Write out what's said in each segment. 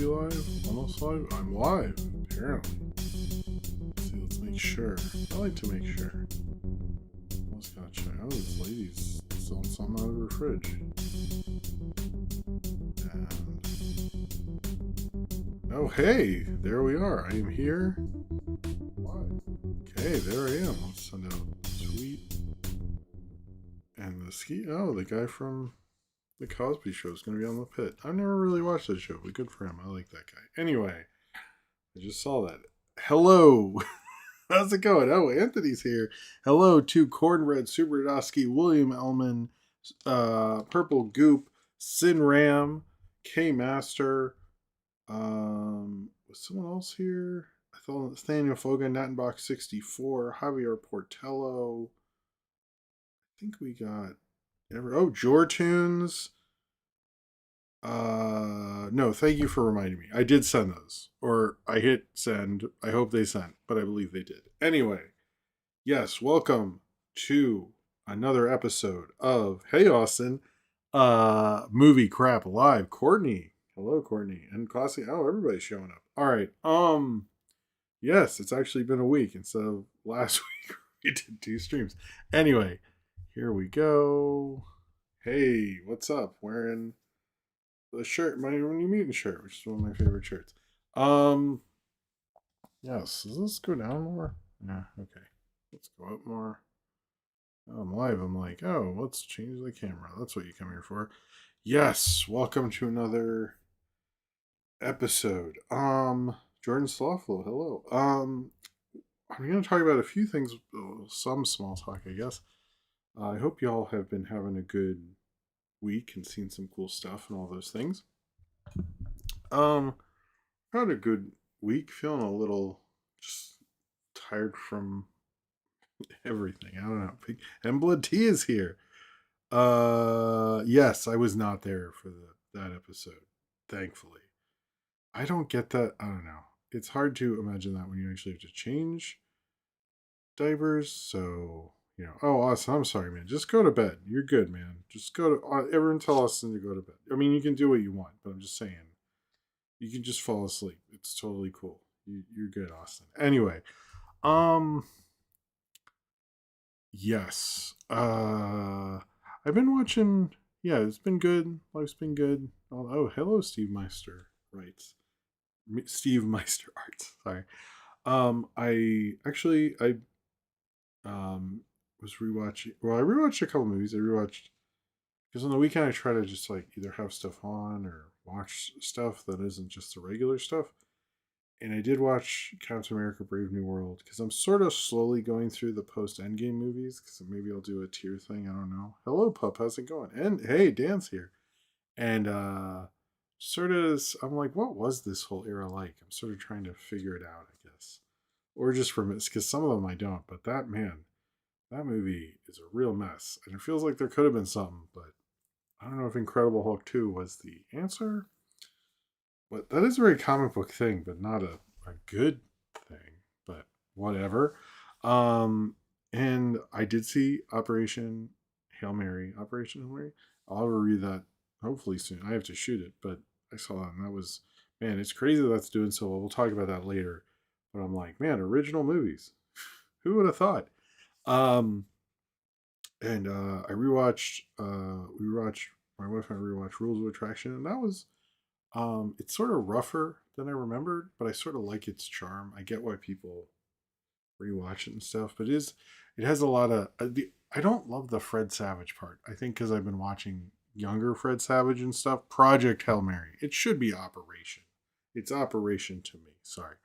be live? Almost live? I'm live, apparently. Let's see, let's make sure. I like to make sure. Almost gotta check. Oh, this lady's selling something out of her fridge. And... oh, hey! There we are. I am here. Live. Okay, there I am. Let's send out sweet. And the ski. Oh, the guy from the Cosby Show is going to be on the pit. I've never really watched that show, but good for him. I like that guy. Anyway, I just saw that. Hello. How's it going? Oh, Anthony's here. Hello to Cornbread, Superdosky, William Ellman, Purple Goop, Sin Ram, K Master. Was someone else here? I thought Nathaniel Foga, Nattenbach 64, Javier Portello. I think we got Jortunes. No, thank you for reminding me. I did send those. Or I hit send. I hope they sent, but I believe they did. Anyway, yes, welcome to another episode of Hey Austin, Movie Crap Live. Courtney. Hello, Courtney. And Classy. Oh, everybody's showing up. Alright. Yes, it's actually been a week instead of last week we did 2 streams. Anyway. Here we go. Hey, what's up? Wearing the shirt, my When You Mutant shirt, which is one of my favorite shirts. Yes, does this go down more? Yeah, okay. Let's go up more. Oh, I'm live. I'm like, oh, let's change the camera. That's what you come here for. Yes, welcome to another episode. Jordan Slothful, hello. I'm going to talk about a few things, some small talk, I guess. I hope y'all have been having a good week and seen some cool stuff and all those things. Had a good week, feeling a little just tired from everything. I don't know. And Blood Tea is here. Yes, I was not there for that episode, thankfully. I don't get that. I don't know. It's hard to imagine that when you actually have to change diapers, so... you know, oh, Austin, I'm sorry, man. Just go to bed. You're good, man. Just go to... everyone tell Austin to go to bed. I mean, you can do what you want, but I'm just saying. You can just fall asleep. It's totally cool. You're good, Austin. Anyway. Yes. I've been watching... yeah, it's been good. Life's been good. Oh, hello, Steve Meister writes. Steve Meister Arts. Sorry. I was rewatching. Well, I rewatched a couple movies. I rewatched because on the weekend I try to just like either have stuff on or watch stuff that isn't just the regular stuff. And I did watch Captain America: Brave New World because I'm sort of slowly going through the post Endgame movies because maybe I'll do a tier thing. I don't know. Hello, pup. How's it going? And hey, Dan's here. And sort of, I'm like, what was this whole era like? I'm sort of trying to figure it out, I guess, or just from it because some of them I don't. But that movie is a real mess. And it feels like there could have been something, but I don't know if Incredible Hulk 2 was the answer. But that is a very comic book thing, but not a good thing. But whatever. And I did see Operation Hail Mary. I'll review that hopefully soon. I have to shoot it, but I saw that and that was, man, it's crazy that's doing so well. We'll talk about that later. But I'm like, man, original movies. Who would have thought? And I rewatched my wife and I rewatched Rules of Attraction, and that was it's sort of rougher than I remembered, but I sort of like its charm. I get why people rewatch it and stuff, but it has a lot of I don't love the Fred Savage part. I think because I've been watching younger Fred Savage and stuff. Project Hail Mary. It should be Operation. It's Operation to me. Sorry.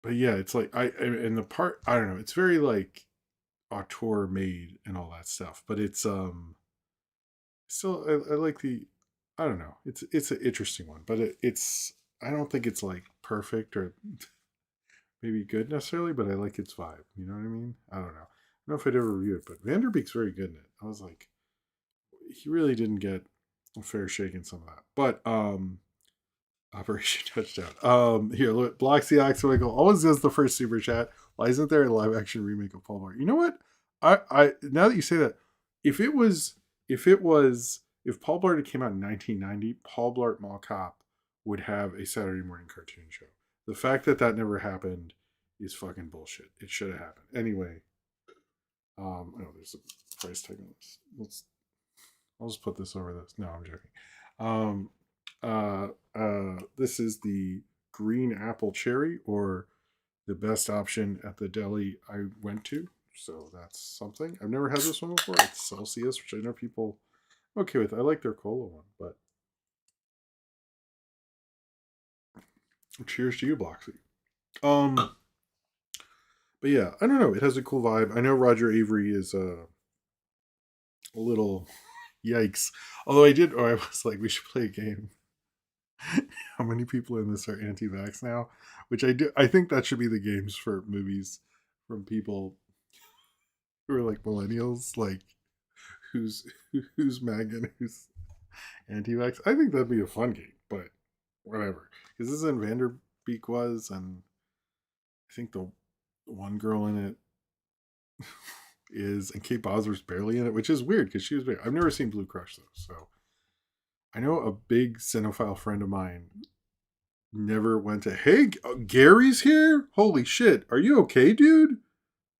But yeah, it's like and the part, I don't know, it's very like auteur made and all that stuff, but it's still I like I don't know, it's an interesting one, but it's I don't think it's like perfect or maybe good necessarily, but I like its vibe. You know what I mean? I don't know. I don't know if I'd ever review it, but Vanderbeek's very good in it. I was like, he really didn't get a fair shake in some of that, but Operation Touchdown. Here, look, Blocks the Oxymichael always does the first super chat. Why isn't there a live action remake of Paul Blart? You know what? I now that you say that, if it was if Paul Blart had came out in 1990, Paul Blart Mall Cop would have a Saturday morning cartoon show. The fact that that never happened is fucking bullshit. It should have happened. Anyway, oh, there's a price tag on this. I'll just put this over this. No, I'm joking. This is the green apple cherry, or the best option at the deli I went to. So that's something. I've never had this one before. It's Celsius, which I know people okay with. I like their cola one, but cheers to you, Bloxy. But yeah, I don't know. It has a cool vibe. I know Roger Avery is a little yikes. Although I was like, we should play a game. How many people in this are anti-vax now? Which I do. I think that should be the games for movies from people who are like millennials, like who's MAGA and who's anti-vax. I think that'd be a fun game, but whatever. Because this is in Vanderbeek was, and I think the one girl in it is, and Kate Bosworth's barely in it, which is weird because she was big. I've never seen Blue Crush though, so I know a big cinephile friend of mine never went to. Hey, Gary's here. Holy shit, are you okay, dude?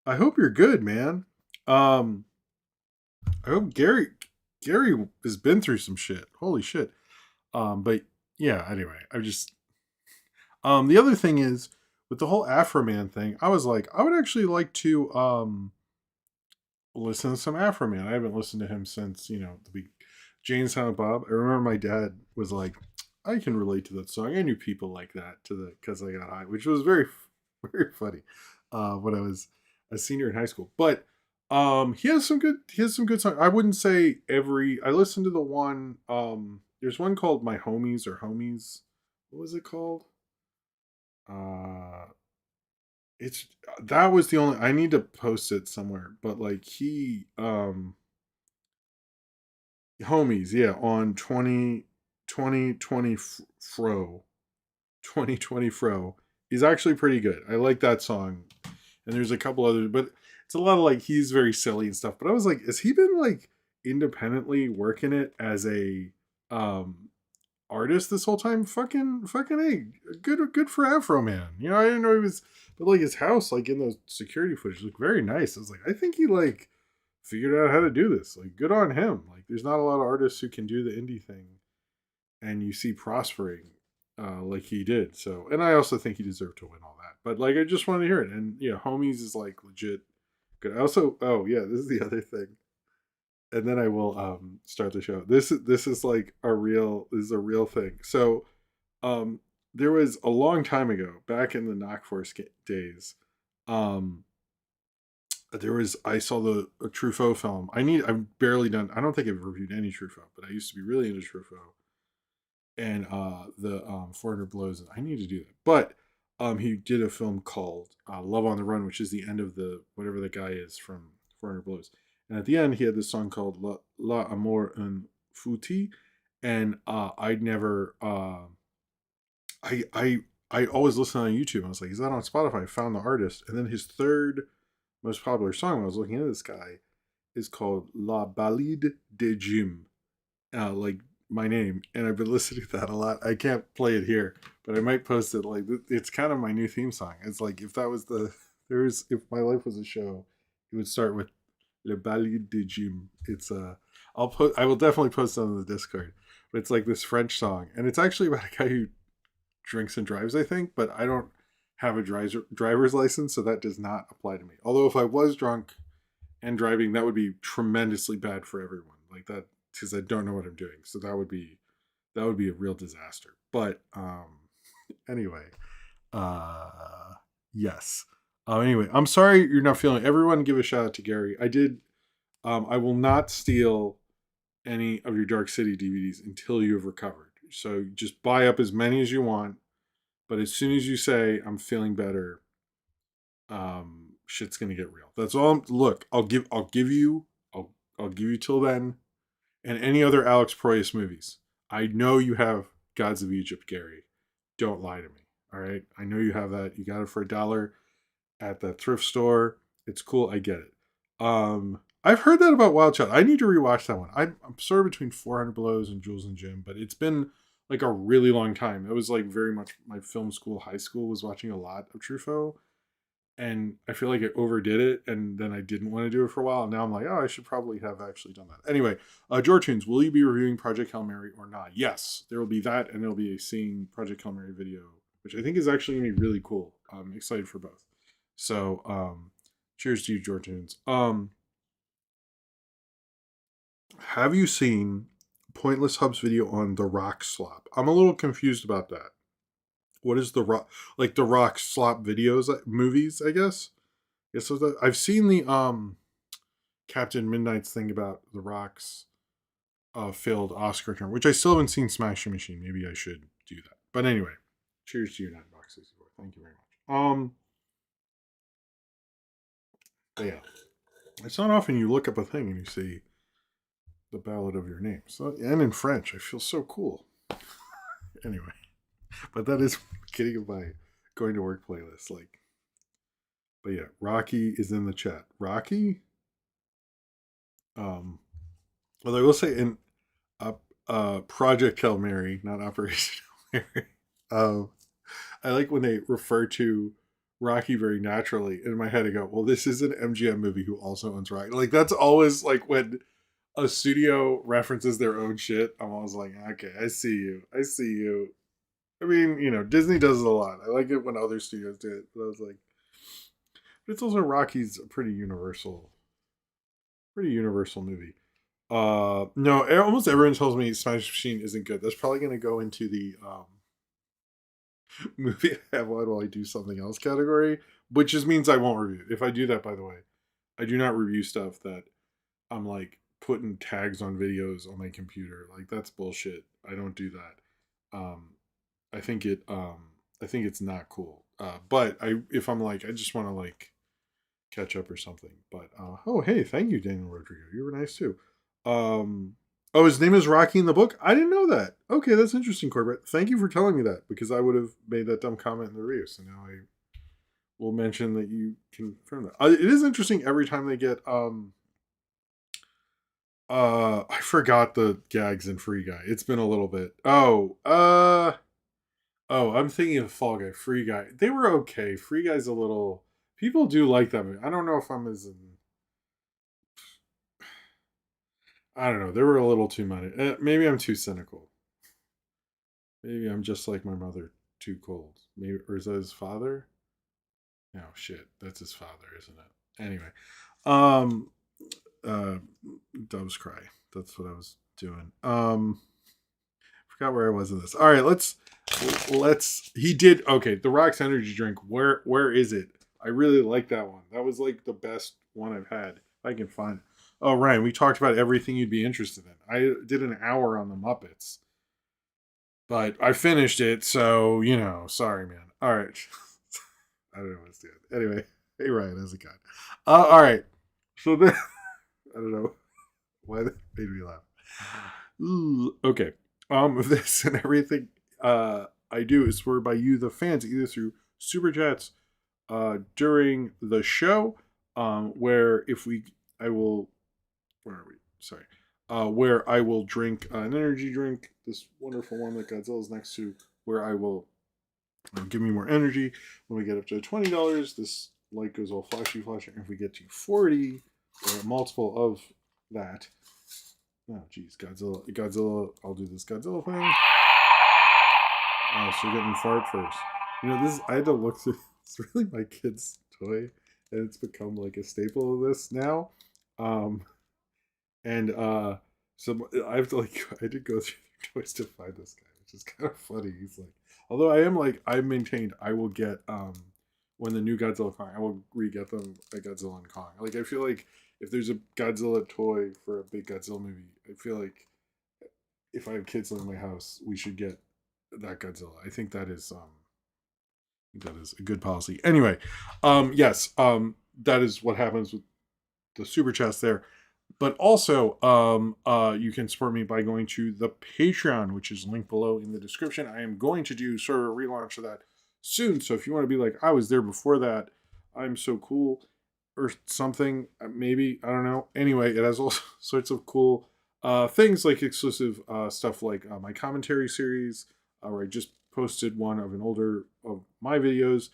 I hope you're good, man. I hope Gary has been through some shit. Holy shit. But yeah. Anyway, I just the other thing is with the whole Afro Man thing. I was like, I would actually like to listen to some Afro Man. I haven't listened to him since the Jane Silent Bob. I remember my dad was like, I can relate to that song. I knew people like that because I got high, which was very very funny when I was a senior in high school. But he has some good songs. I wouldn't say I listened to the one there's one called My Homies or Homies. What was it called? It's that was the only. I need to post it somewhere, but like he Homies, yeah, on 2020 Fro 2020 Fro. He's actually pretty good. I like that song. And there's a couple others, but it's a lot of like he's very silly and stuff. But I was like, has he been like independently working it as a artist this whole time? Fucking hey, good for Afro Man. I didn't know he was, but like his house, like in those security footage, looked very nice. I was like, I think he like figured out how to do this. Like, good on him. Like, there's not a lot of artists who can do the indie thing, and you see prospering like he did. So, and I also think he deserved to win all that. But like, I just wanted to hear it. And yeah, Homies is like legit good. I also, oh yeah, this is the other thing. And then I will start the show. This is like a real thing. So there was a long time ago, back in the Knock Force days, I saw the Truffaut film. I've barely done. I don't think I've reviewed any Truffaut, but I used to be really into Truffaut and the 400 Blows. I need to do that. But he did a film called Love on the Run, which is the end of the whatever the guy is from 400 Blows. And at the end, he had this song called La Amour un Fouti, and I'd never. I always listen on YouTube. I was like, is that on Spotify? I found the artist, and then his third most popular song when I was looking at this guy is called La Ballade de Jim, like my name, and I've been listening to that a lot. I can't play it here, but I might post it. Like it's kind of my new theme song. It's like if my life was a show, it would start with Le Ballade de Jim. It's I will definitely post it on the Discord. But it's like this French song, and it's actually about a guy who drinks and drives, I think, but I don't have a driver's license, so that does not apply to me. Although if I was drunk and driving, that would be tremendously bad for everyone. Like that, because I don't know what I'm doing. So that would be a real disaster. But anyway, yes. Anyway, I'm sorry you're not feeling. Everyone, give a shout out to Gary. I did. I will not steal any of your Dark City DVDs until you have recovered. So just buy up as many as you want. But as soon as you say I'm feeling better, shit's gonna get real. That's all. Look, I'll give you till then, and any other Alex Proyas movies. I know you have Gods of Egypt, Gary. Don't lie to me. All right, I know you have that. You got it for $1 at the thrift store. It's cool. I get it. I've heard that about Wild Child. I need to rewatch that one. I'm sort of between 400 Blows and Jules and Jim, but it's been like a really long time. It was like very much my film school, high school was watching a lot of Truffaut, and I feel like I overdid it, and then I didn't want to do it for a while. And now I'm like, oh, I should probably have actually done that. Anyway, George Tunes, will you be reviewing Project Hail Mary or not? Yes, there will be that, and there'll be a seeing Project Hail Mary video, which I think is actually going to be really cool. I'm excited for both. So, cheers to you, George Tunes. Have you seen Pointless Hub's video on the Rock slop? I'm a little confused about that. What is the Rock, like the Rock slop videos, movies, I guess? Yes, so I've seen the Captain Midnight's thing about the Rock's failed Oscar term, which I still haven't seen Smashing Machine. Maybe I should do that. But anyway, cheers to you, Nightbox 64. Thank you very much. But yeah, it's not often you look up a thing and you see the ballad of your name. So, and in French, I feel so cool. Anyway, but that is getting of my going to work playlist. Like, but yeah, Rocky is in the chat. Rocky. Well, I will say in Project Hail Mary, not Operation Hail Mary. I like when they refer to Rocky very naturally. In my head, I go, "Well, this is an MGM movie who also owns Rocky." Like that's always like when a studio references their own shit. I'm always like, "Okay, I see you. I see you." I mean, you know, Disney does it a lot. I like it when other studios do it. But I was like, but it's also Rocky's a pretty universal movie. No, almost everyone tells me Smash Machine isn't good. That's probably going to go into the movie I have on while I do something else category, which just means I won't review. If I do that, by the way, I do not review stuff that I'm like putting tags on videos on my computer. Like that's bullshit. I don't do that. I think it's not cool. But if I'm like, I just want to like catch up or something. But oh hey, thank you, Daniel Rodrigo. You were nice too. Oh, his name is Rocky in the book? I didn't know that. Okay, that's interesting, Corbett. Thank you for telling me that, because I would have made that dumb comment in the review. So now I will mention that you confirm that. It is interesting every time they get I forgot the gags in Free Guy. It's been a little bit. I'm thinking of Fall Guy. Free Guy. They were okay. Free Guy's a little, people do like that movie. I don't know if I'm as I don't know. They were a little too much. Maybe I'm too cynical. Maybe I'm just like my mother, too cold. Maybe, or is that his father? No, shit. That's his father, isn't it? Anyway, um, doves cry. That's what I was doing. Forgot where I was in this. All right, let's. He did okay. The Rock's energy drink. Where is it? I really like that one. That was like the best one I've had. If I can find it. Oh, Ryan, we talked about everything you'd be interested in. I did an hour on the Muppets, but I finished it, so, you know, sorry, man. All right. I don't know what's doing. Anyway, hey, Ryan, how's it going? All right. So then, I don't know why that made me laugh. Ooh, okay. This and everything I do is scored by you, the fans, either through Super Chats during the show, where I will, where are we? Sorry. Where I will drink an energy drink, this wonderful one that Godzilla's next to, where I will give me more energy. When we get up to $20, this light goes all flashy. If we get to 40, or a multiple of that, oh geez, Godzilla, I'll do this Godzilla thing. Oh, so you're getting fart first. You know, I had to look through, it's really my kid's toy, and it's become like a staple of this now. And so I have to I did go through their toys to find this guy, which is kind of funny. He's like, although I maintained I will get when the new Godzilla Kong, I will re-get them a Godzilla and Kong. Like I feel like if there's a Godzilla toy for a big Godzilla movie, I feel like if I have kids in my house, we should get that Godzilla. I think that is a good policy. Anyway, yes, that is what happens with the super chats there. But also, you can support me by going to the Patreon, which is linked below in the description. I am going to do sort of a relaunch of that soon. So if you want to be like, I was there before that, I'm so cool, or something. Maybe, I don't know. Anyway, it has all sorts of cool things like exclusive stuff like my commentary series, where I just posted one of an older of my videos,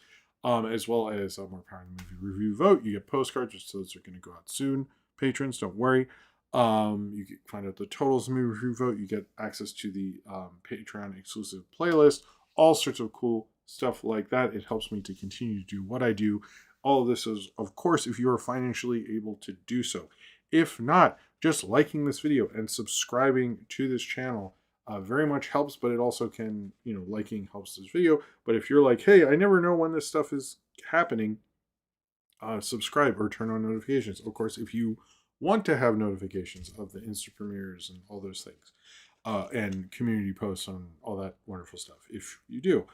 as well as more Power in the Movie review vote. You get postcards, which those are going to go out soon. Patrons, don't worry. You can find out the totals of movie review vote. You get access to the Patreon exclusive playlist. All sorts of cool stuff like that. It helps me to continue to do what I do. All of this is, of course, if you are financially able to do so. If not, just liking this video and subscribing to this channel very much helps, but it also can, liking helps this video. But if you're like, hey, I never know when this stuff is happening, subscribe or turn on notifications. Of course, if you want to have notifications of the Insta premieres and all those things, and community posts on all that wonderful stuff, if you do,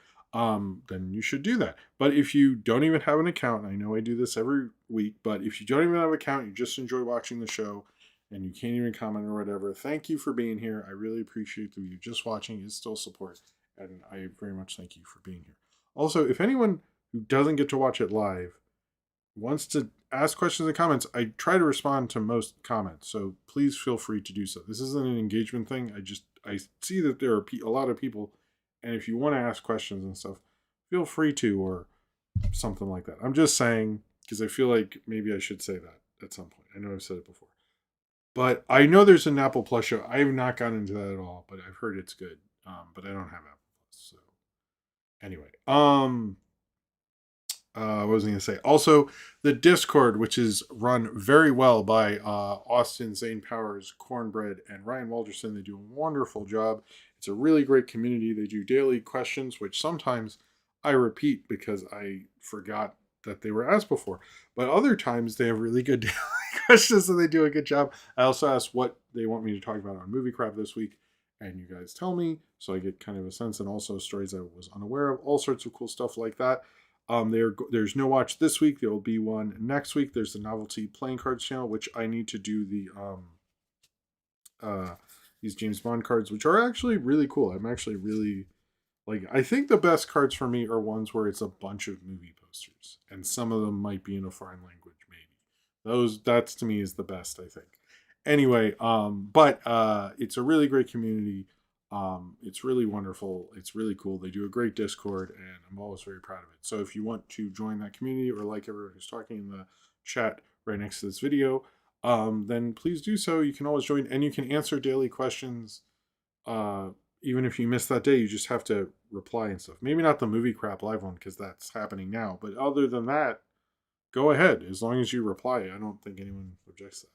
then you should do that. But if you don't even have an account, and I know I do this every week, but if you don't even have an account, you just enjoy watching the show, and you can't even comment or whatever, thank you for being here. I really appreciate you just watching. Is still support, and I very much thank you for being here. Also, if anyone who doesn't get to watch it live wants to ask questions and comments, I try to respond to most comments, so please feel free to do so. This isn't an engagement thing. I see that there are a lot of people, and if you want to ask questions and stuff, feel free to, or something like that. I'm just saying, because I feel like maybe I should say that at some point. I know I've said it before. But I know there's an Apple Plus show. I have not gotten into that at all, but I've heard it's good. But I don't have Apple Plus, so anyway. What was I going to say? Also, the Discord, which is run very well by Austin Zane Powers, Cornbread, and Ryan Walderson. They do a wonderful job. It's a really great community. They do daily questions, which sometimes I repeat because I forgot that they were asked before. But other times they have really good daily questions, and they do a good job. I also ask what they want me to talk about on Movie Crap this week, and you guys tell me, so I get kind of a sense, and also stories I was unaware of, all sorts of cool stuff like that. There's no watch this week. There will be one next week. There's the novelty playing cards channel, which I need to do these James Bond cards, which are actually really cool. I'm actually really I think the best cards for me are ones where it's a bunch of movie posters, and some of them might be in a foreign language. Maybe that's to me is the best, I think. Anyway, but it's a really great community. It's really wonderful. It's really cool. They do a great Discord, and I'm always very proud of it. So if you want to join that community, or like everyone who's talking in the chat right next to this video, then please do so. You can always join, and you can answer daily questions. Even if you miss that day, you just have to reply and stuff. Maybe not the Movie Crap live one, because that's happening now. But other than that, go ahead. As long as you reply, I don't think anyone objects to that.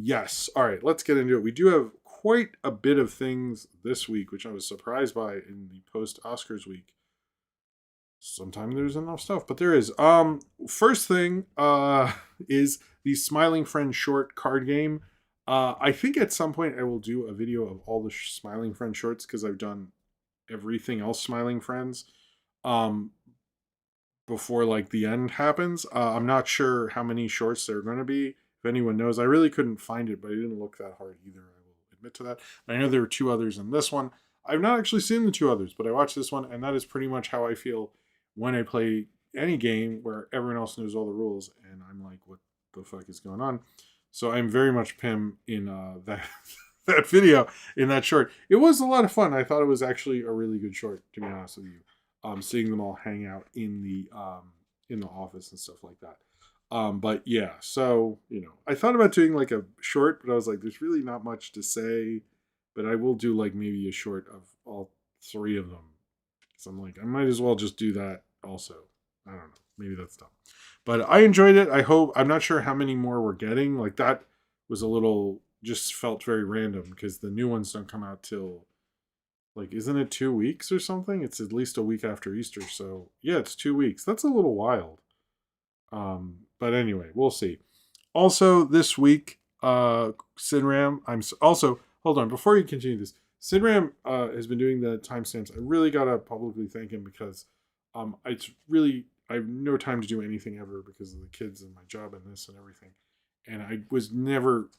Yes. All right, let's get into it. We do have quite a bit of things this week, which I was surprised by in the post-Oscars week. Sometimes there's enough stuff, but there is. First thing is the Smiling Friend short card game. I think at some point I will do a video of all the Smiling Friend shorts, because I've done everything else Smiling Friends before the end happens. I'm not sure how many shorts there are going to be. If anyone knows, I really couldn't find it, but I didn't look that hard either. I will admit to that. But I know there are 2 others in this one. I've not actually seen the 2 others, but I watched this one, and that is pretty much how I feel when I play any game where everyone else knows all the rules, and I'm like, what the fuck is going on? So I'm very much Pim in that video, in that short. It was a lot of fun. I thought it was actually a really good short, to be honest with you. Seeing them all hang out in the office and stuff like that. But yeah, so I thought about doing a short, but I was like, there's really not much to say. But I will do maybe a short of all 3 of them. So I'm like, I might as well just do that also. I don't know. Maybe that's dumb. But I enjoyed it. I'm not sure how many more we're getting. That was a little, just felt very random, because the new ones don't come out till, isn't it 2 weeks or something? It's at least a week after Easter. So yeah, it's 2 weeks. That's a little wild. But anyway, we'll see. Also this week, Sidram, hold on, before you continue this, Sidram has been doing the timestamps. I really gotta publicly thank him, because it's really, I have no time to do anything ever because of the kids and my job and this and everything. And I was never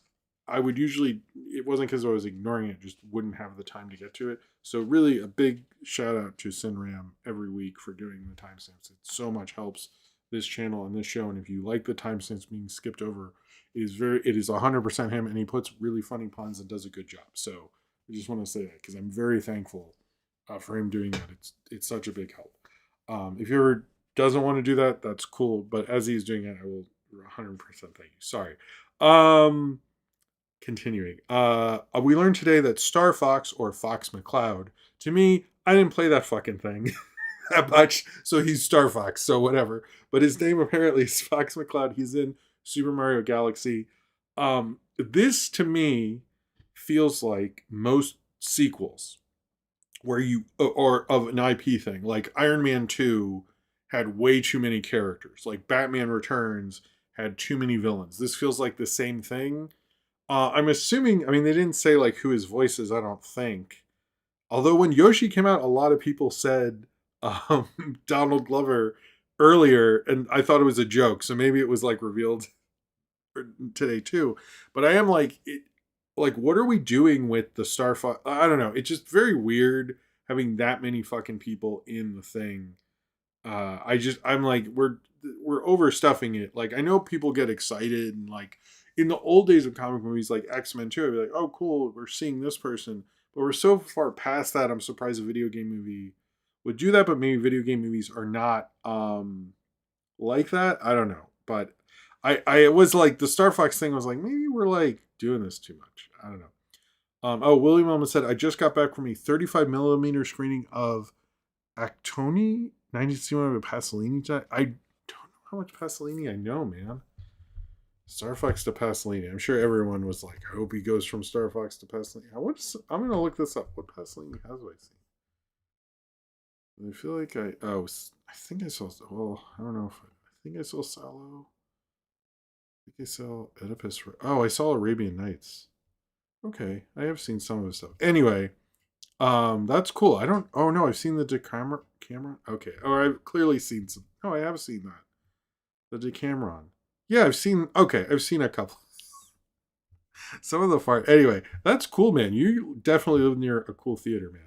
I would usually, it wasn't because I was ignoring it, just wouldn't have the time to get to it. So really a big shout out to Sinram every week for doing the timestamps. It so much helps this channel and this show. And if you like the timestamps being skipped over, it is 100% him, and he puts really funny puns and does a good job. So I just want to say that because I'm very thankful for him doing that. It's such a big help. If you ever doesn't want to do that, that's cool. But as he's doing it, I will 100% thank you. Sorry. Continuing. We learned today that Star Fox, or Fox McCloud, to me, I didn't play that fucking thing that much, so he's Star Fox, so whatever. But his name apparently is Fox McCloud. He's in Super Mario Galaxy. This to me feels like most sequels where or of an IP thing, like Iron Man 2 had way too many characters, like Batman Returns had too many villains. This feels like the same thing. I'm assuming, I mean, they didn't say like who his voice is, I don't think. Although when Yoshi came out, a lot of people said Donald Glover earlier, and I thought it was a joke. So maybe it was like revealed today too. But I am like, like, what are we doing with the Star Fox? I don't know. It's just very weird having that many fucking people in the thing. I'm like, we're overstuffing it. Like, I know people get excited, and like in the old days of comic movies, like X-Men 2, I'd be like, oh cool, we're seeing this person. But we're so far past that. I'm surprised a video game movie would do that, but maybe video game movies are not like that. I don't know. But I was like, the Star Fox thing was like, maybe we're like doing this too much. I don't know. William Elman said, I just got back from a 35 millimeter screening of Actoni 1961 with Pasolini. I don't know how much Pasolini I know, man. Star Fox to Pasolini. I'm sure everyone was like, I hope he goes from Star Fox to Pasolini. I'm going to look this up. What Pasolini has I seen? I feel like I think I saw, well, I don't know if I think I saw Salo. I think I saw Oedipus. I saw Arabian Nights. Okay, I have seen some of his stuff. Anyway, that's cool. I don't. Oh no, I've seen the Decameron. Okay. Oh, I've clearly seen some. Oh, I have seen that. The Decameron. Yeah, I've seen. Okay, I've seen a couple. Some of the far. Anyway, that's cool, man. You definitely live near a cool theater, man.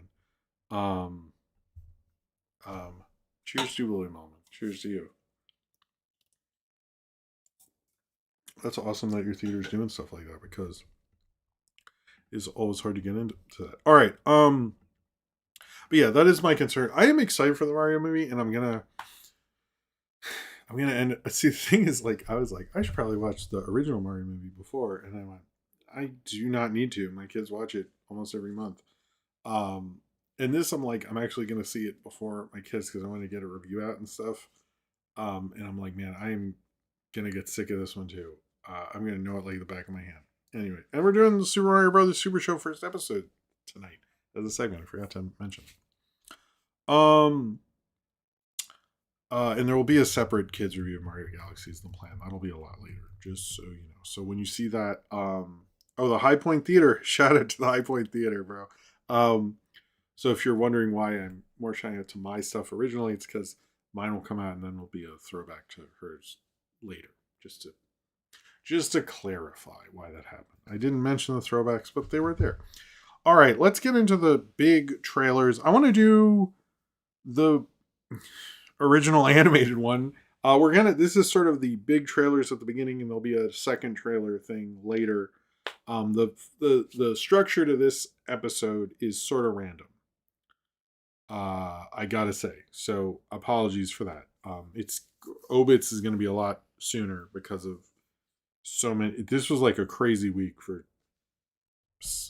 Cheers to William Allman. Cheers to you. That's awesome that your theater's doing stuff like that, because it's always hard to get into that. All right. But yeah, that is my concern. I am excited for the Mario movie, and I'm gonna end. See, the thing is, like, I was like, I should probably watch the original Mario movie before, and I went, I do not need to. My kids watch it almost every month. And this, I'm like, I'm actually gonna see it before my kids because I want to get a review out and stuff. And I'm like, man, I'm gonna get sick of this one too. I'm gonna know it like the back of my hand. Anyway, and we're doing the Super Mario Brothers Super Show first episode tonight as a segment. I forgot to mention. And there will be a separate kids review of Mario Galaxy is the plan. That'll be a lot later, just so you know. So when you see that, the High Point Theater, shout out to the High Point Theater, bro. So if you're wondering why I'm more shouting out to my stuff originally, it's because mine will come out and then will be a throwback to hers later, just to clarify why that happened. I didn't mention the throwbacks, but they were there. All right, let's get into the big trailers. I want to do the original animated one. This is sort of the big trailers at the beginning, and there'll be a second trailer thing later. The structure to this episode is sort of random. I gotta say, so apologies for that. It's OBITs is going to be a lot sooner because of so many. This was like a crazy week for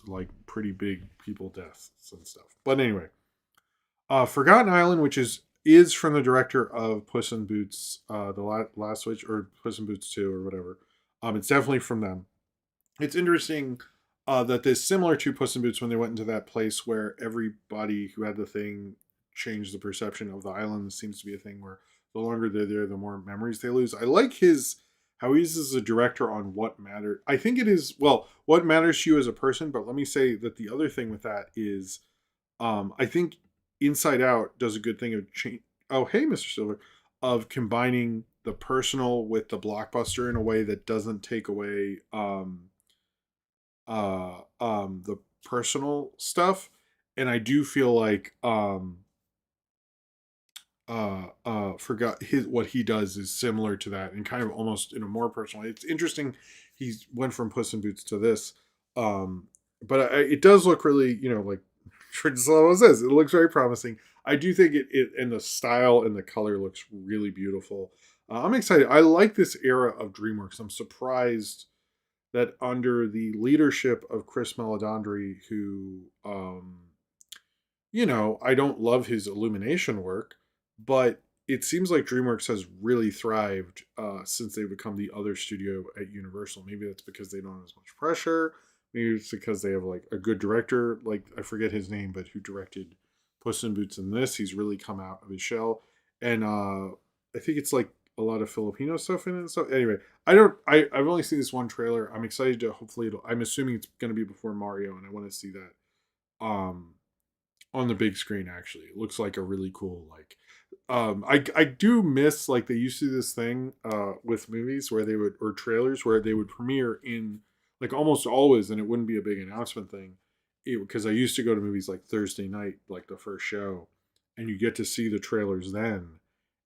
like pretty big people deaths and stuff. But anyway, Forgotten Island, which is from the director of Puss in Boots, the last Witch, or Puss in Boots 2 or whatever. It's definitely from them. It's interesting that this, similar to Puss in Boots, when they went into that place where everybody who had the thing changed the perception of the island. This seems to be a thing where the longer they're there, the more memories they lose. I like how he's as a director on what matters. I think it is, well, what matters to you as a person, but let me say that the other thing with that is, I think Inside Out does a good thing of change. Oh, hey, Mr. Silver, of combining the personal with the blockbuster in a way that doesn't take away the personal stuff, and I do feel like forgot his what he does is similar to that and kind of almost in a more personal way. It's interesting he went from Puss in Boots to this, um but it does look really, like Trislow says, it looks very promising. I do think it and the style and the color looks really beautiful. I'm excited. I like this era of DreamWorks. I'm surprised that under the leadership of Chris Meledandri, who I don't love his Illumination work, but it seems like DreamWorks has really thrived since they become the other studio at Universal. Maybe that's because they don't have as much pressure. Maybe it's because they have like a good director, like I forget his name, but who directed Puss in Boots in this. He's really come out of his shell, and I think it's like a lot of Filipino stuff in it. So anyway, I've only seen this one trailer. I'm excited to hopefully. I'm assuming it's going to be before Mario, and I want to see that. On the big screen. Actually, it looks like a really cool, like I do miss, like, they used to do this thing with movies where they would, or trailers where they would premiere in, like, almost always, and it wouldn't be a big announcement thing, because I used to go to movies like Thursday night, like the first show, and you get to see the trailers then,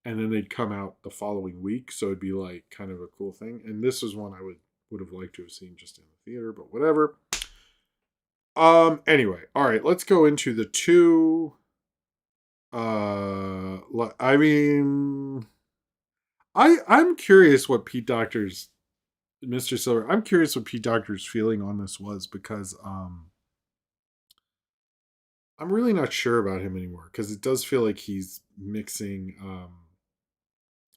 and then they'd come out the following week, so it'd be like kind of a cool thing. And this is one I would have liked to have seen just in the theater, but whatever. Anyway, all right, let's go into the two. I mean, I'm curious what Pete Doctor's Mr. Silver. I'm curious what Pete Doctor's feeling on this was, because I'm really not sure about him anymore, because it does feel like he's mixing.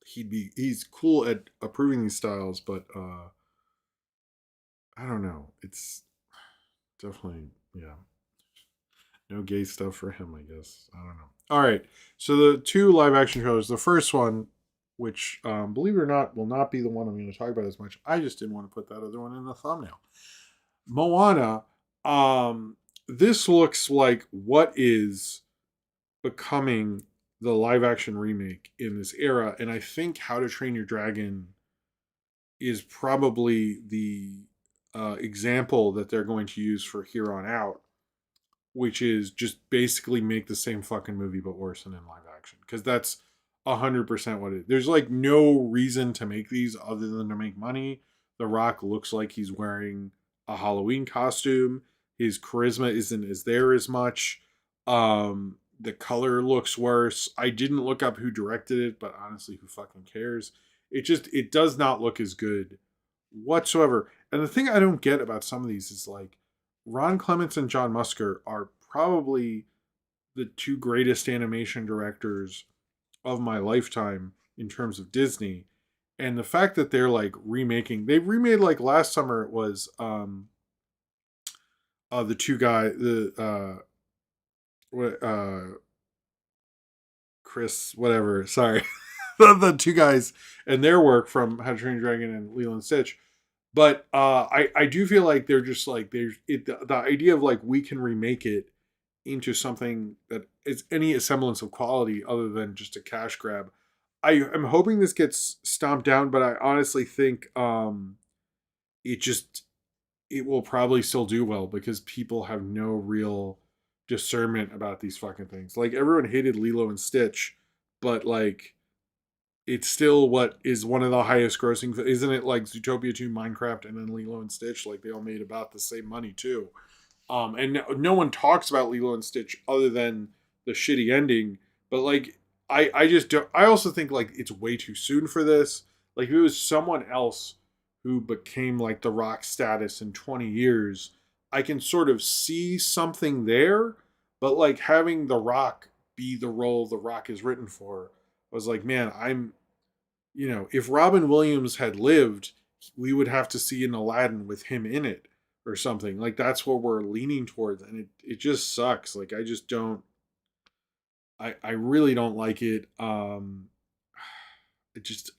He's cool at approving these styles, but I don't know. It's definitely, yeah, no gay stuff for him, I guess. I don't know. All right. So the two live action trailers. The first one, which, believe it or not, will not be the one I'm going to talk about as much. I just didn't want to put that other one in the thumbnail. Moana. This looks like what is becoming the live action remake in this era, and I think How to Train Your Dragon is probably the example that they're going to use for here on out, which is just basically make the same fucking movie but worse than in live action, because that's 100% what it is. There's like no reason to make these other than to make money. The Rock looks like he's wearing a Halloween costume. His charisma isn't as there as much. The color looks worse. I didn't look up who directed it, but honestly, who fucking cares? It does not look as good whatsoever. And the thing I don't get about some of these is, like, Ron Clements and John Musker are probably the two greatest animation directors of my lifetime in terms of Disney. And the fact that they're like they remade, like, last summer it was the two guy the Chris whatever, sorry. The two guys and their work from How to Train Your Dragon and Lilo and Stitch. But I do feel like they're just like, the idea of, like, we can remake it into something that is any semblance of quality other than just a cash grab. I am hoping this gets stomped down, but I honestly think it just it will probably still do well, because people have no real discernment about these fucking things. Like, everyone hated Lilo and Stitch, but, like, it's still what is one of the highest grossing. Isn't it like Zootopia 2, Minecraft, and then Lilo and Stitch? Like, they all made about the same money too. And no one talks about Lilo and Stitch other than the shitty ending. But, like, I just don't. I also think, like, it's way too soon for this. Like, if it was someone else who became like The Rock status in 20 years, I can sort of see something there. But, like, having The Rock be the role The Rock is written for, I was like, man, if Robin Williams had lived, we would have to see an Aladdin with him in it or something. Like, that's what we're leaning towards, and it just sucks. Like, I just don't. I really don't like it. I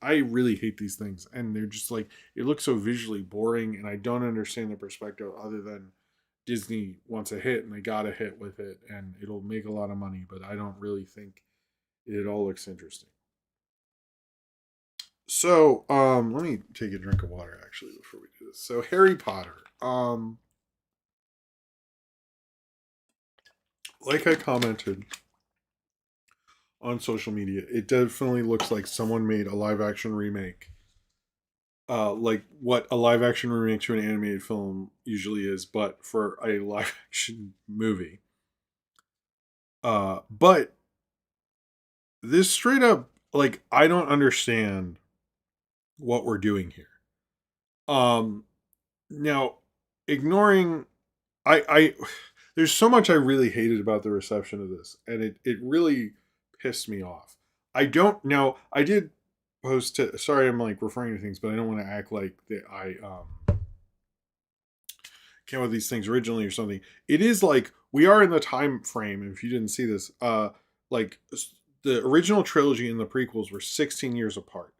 really hate these things, and they're just like, it looks so visually boring, and I don't understand the perspective other than Disney wants a hit and they got a hit with it, and it'll make a lot of money. But I don't really think it all looks interesting. So, let me take a drink of water actually before we do this. So, Harry Potter. like I commented on social media, it definitely looks like someone made a live action remake. Like what a live action remake to an animated film usually is, but for a live action movie. But this straight up, like, I don't understand what we're doing here. Um, Now, ignoring, I there's so much I really hated about the reception of this, and it really pissed me off. I don't know. I did post to. Sorry, I'm like referring to things, but I don't want to act like that I came up with these things originally or something. It is like we are in the time frame. If you didn't see this, like the original trilogy and the prequels were 16 years apart,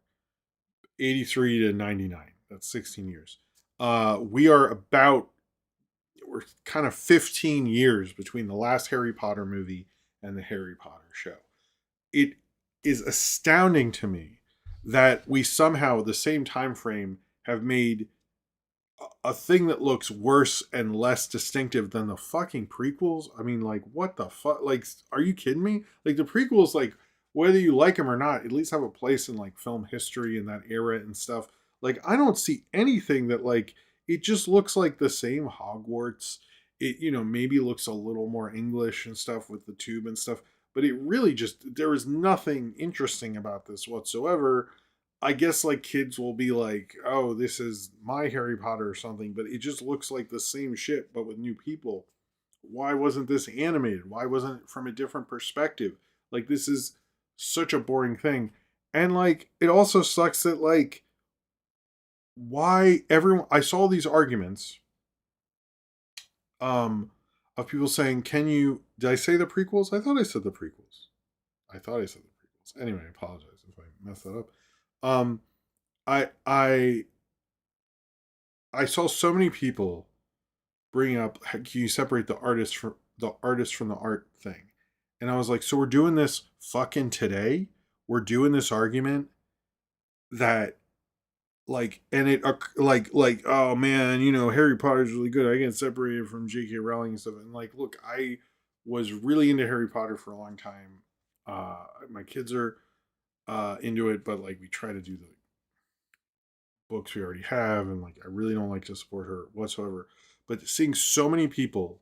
83 to 99. That's 16 years. We are about we're kind of 15 years between the last Harry Potter movie and the Harry Potter show. It is astounding to me that we somehow, the same time frame, have made a thing that looks worse and less distinctive than the fucking prequels. I mean, like, what the fuck? Like, are you kidding me? Like, the prequels, like, whether you like them or not, at least have a place in like film history and that era and stuff. Like, I don't see anything that like it just looks like the same Hogwarts. It, maybe looks a little more English and stuff with the tube and stuff, but it really just there is nothing interesting about this whatsoever. I guess like kids will be like, "Oh, this is my Harry Potter or something," but it just looks like the same shit but with new people. Why wasn't this animated? Why wasn't it from a different perspective? Like this is such a boring thing. And like it also sucks that like why everyone I saw these arguments um of people saying, "Can you did I say the prequels? I thought I said the prequels. I thought I said the prequels." Anyway, I apologize if I messed that up. Um I I I saw so many people bring up can you separate the artist from the art thing, and I was like, so we're doing this fucking today. We're doing this argument that like, and it like oh man, Harry Potter's really good. I get separated from J.K. Rowling and stuff, and like, look, I was really into Harry Potter for a long time. My kids are into it, but like we try to do the books we already have, and like I really don't like to support her whatsoever. But seeing so many people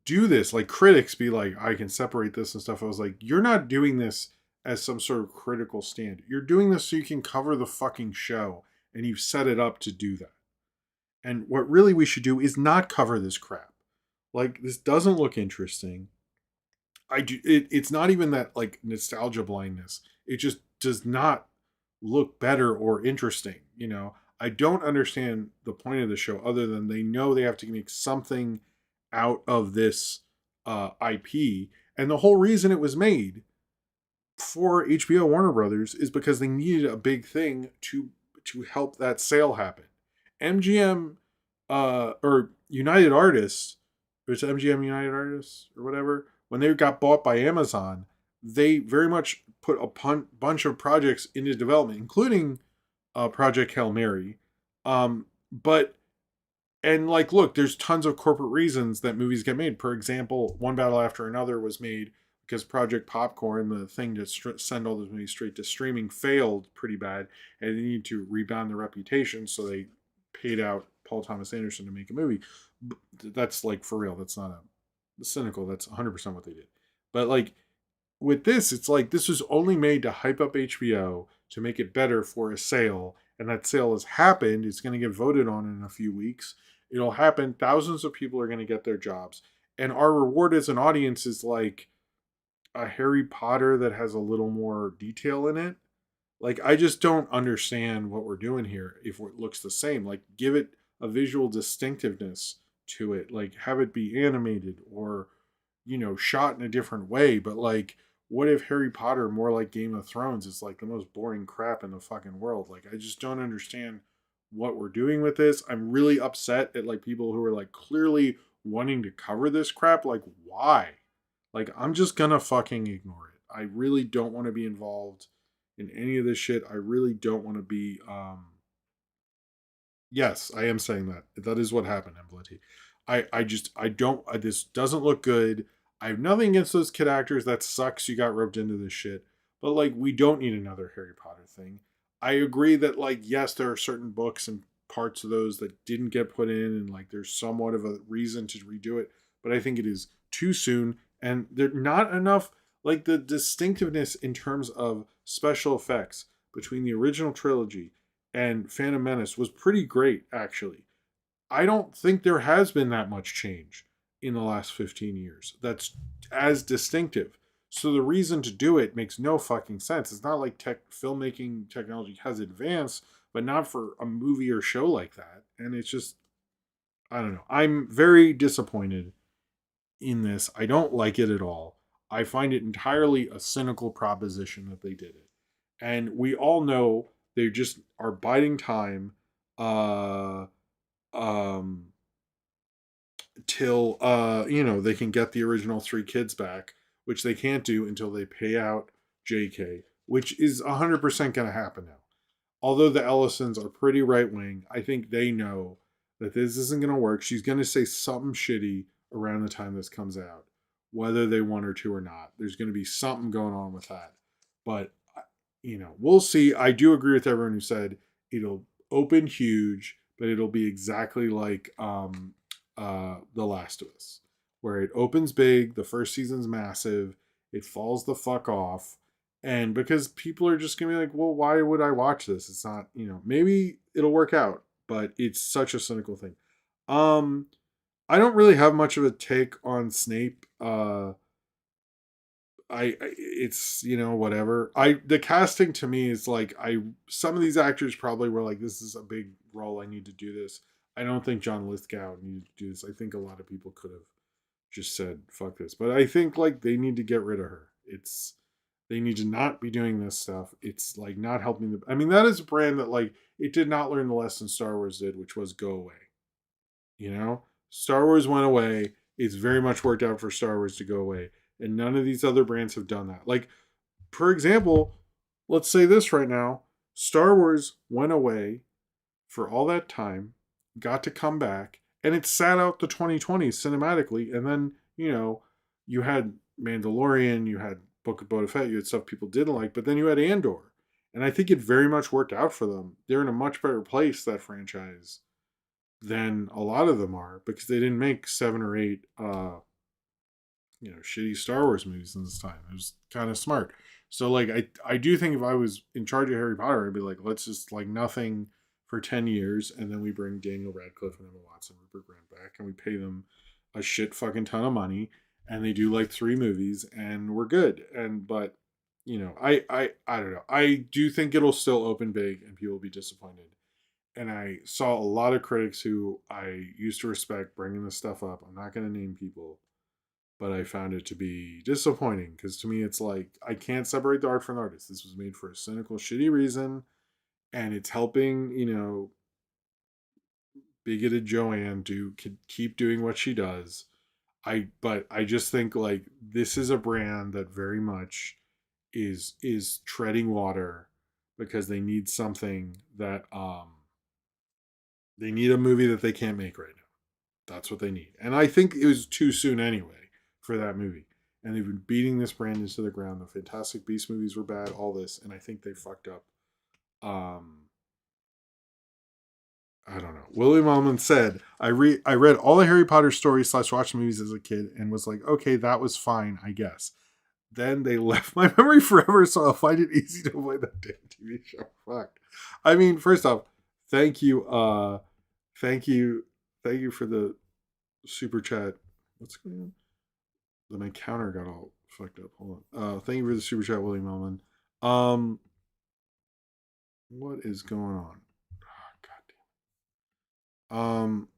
do this, like critics be like, I can separate this and stuff. I was like, you're not doing this as some sort of critical stand. You're doing this so you can cover the fucking show, and you've set it up to do that. And what really we should do is not cover this crap. Like this doesn't look interesting. It's not even that like nostalgia blindness. It just does not look better or interesting. I don't understand the point of the show other than they know they have to make something out of this IP, and the whole reason it was made for HBO Warner Brothers is because they needed a big thing to help that sale happen. MGM or United Artists, or it's MGM United Artists or whatever, when they got bought by Amazon, they very much put a bunch of projects into development, including Project Hail Mary. But and like, look, there's tons of corporate reasons that movies get made. For example, One Battle After Another was made because Project Popcorn, the thing to send all those movies straight to streaming, failed pretty bad, and they needed to rebound their reputation, so they paid out Paul Thomas Anderson to make a movie. That's like for real. That's not a cynical. That's 100% what they did. But like with this, it's like this was only made to hype up HBO to make it better for a sale, and that sale has happened. It's going to get voted on in a few weeks. It'll happen. Thousands of people are going to get their jobs, and our reward as an audience is like a Harry Potter that has a little more detail in it. Like I just don't understand what we're doing here if it looks the same. Like give it a visual distinctiveness to it. Like have it be animated or shot in a different way. But like what if Harry Potter more like Game of Thrones is like the most boring crap in the fucking world? Like I just don't understand what we're doing with this. I'm really upset at like people who are like clearly wanting to cover this crap. Like why? Like I'm just gonna fucking ignore it. I really don't want to be involved in any of this shit. I really don't want to be yes, I am saying that. That is what happened, Emblity. I don't, this doesn't look good. I have nothing against those kid actors. That sucks. You got roped into this shit. But like, we don't need another Harry Potter thing. I agree that like, yes, there are certain books and parts of those that didn't get put in, and like, there's somewhat of a reason to redo it. But I think it is too soon, and there's not enough like the distinctiveness in terms of special effects between the original trilogy and Phantom Menace was pretty great, actually. I don't think there has been that much change in the last 15 years that's as distinctive. So the reason to do it makes no fucking sense. It's not like filmmaking technology has advanced, but not for a movie or show like that. And it's just, I don't know. I'm very disappointed in this. I don't like it at all. I find it entirely a cynical proposition that they did it. And we all know they just are biding time. Uh um till they can get the original three kids back, which they can't do until they pay out JK, which is 100% going to happen now. Although the Ellisons are pretty right wing, I think they know that this isn't going to work. She's going to say something shitty around the time this comes out, whether they want her to or not. There's going to be something going on with that. But we'll see. I do agree with everyone who said it'll open huge, but it'll be exactly like The Last of Us, where it opens big, the first season's massive, it falls the fuck off, and because people are just gonna be like, well, why would I watch this? It's not, maybe it'll work out, but it's such a cynical thing. I don't really have much of a take on Snape. It's whatever. The casting to me is like, some of these actors probably were like, this is a big role, I need to do this. I don't think John Lithgow needed to do this. I think a lot of people could have just said fuck this, but I think like they need to get rid of her. They need to not be doing this stuff. It's like not helping them. I mean, that is a brand that like, it did not learn the lesson Star Wars did, which was go away. Star Wars went away. It's very much worked out for Star Wars to go away, and none of these other brands have done that. Like, for example, let's say this right now: Star Wars went away for all that time, got to come back, and it sat out the 2020s cinematically, and then you had Mandalorian, you had Book of Boba Fett, you had stuff people didn't like, but then you had Andor, and I think it very much worked out for them. They're in a much better place, that franchise, than a lot of them are, because they didn't make 7 or 8 shitty Star Wars movies in this time. It was kind of smart. So like, I do think if I was in charge of Harry Potter, I'd be like, let's just like nothing for 10 years, and then we bring Daniel Radcliffe and Emma Watson, Rupert Grant back, and we pay them a shit fucking ton of money, and they do like 3 movies, and we're good. But I don't know. I do think it'll still open big, and people will be disappointed. And I saw a lot of critics who I used to respect bringing this stuff up. I'm not going to name people, but I found it to be disappointing, because to me, it's like, I can't separate the art from the artist. This was made for a cynical, shitty reason, and it's helping, bigoted Joanne to keep doing what she does. But I just think like, this is a brand that very much is treading water, because they need something that they need a movie that they can't make right now. That's what they need. And I think it was too soon anyway for that movie. And they've been beating this brand into the ground. The Fantastic Beasts movies were bad, all this, and I think they fucked up. I don't know. William Wellman said, I read all the Harry Potter stories / watched movies as a kid and was like, okay, that was fine, I guess. Then they left my memory forever, so I'll find it easy to avoid that damn TV show. Fuck. I mean, first off, thank you. Thank you for the super chat. What's going on? My counter got all fucked up. Hold on. Thank you for the super chat, William Melman. What is going on? Oh, God damn.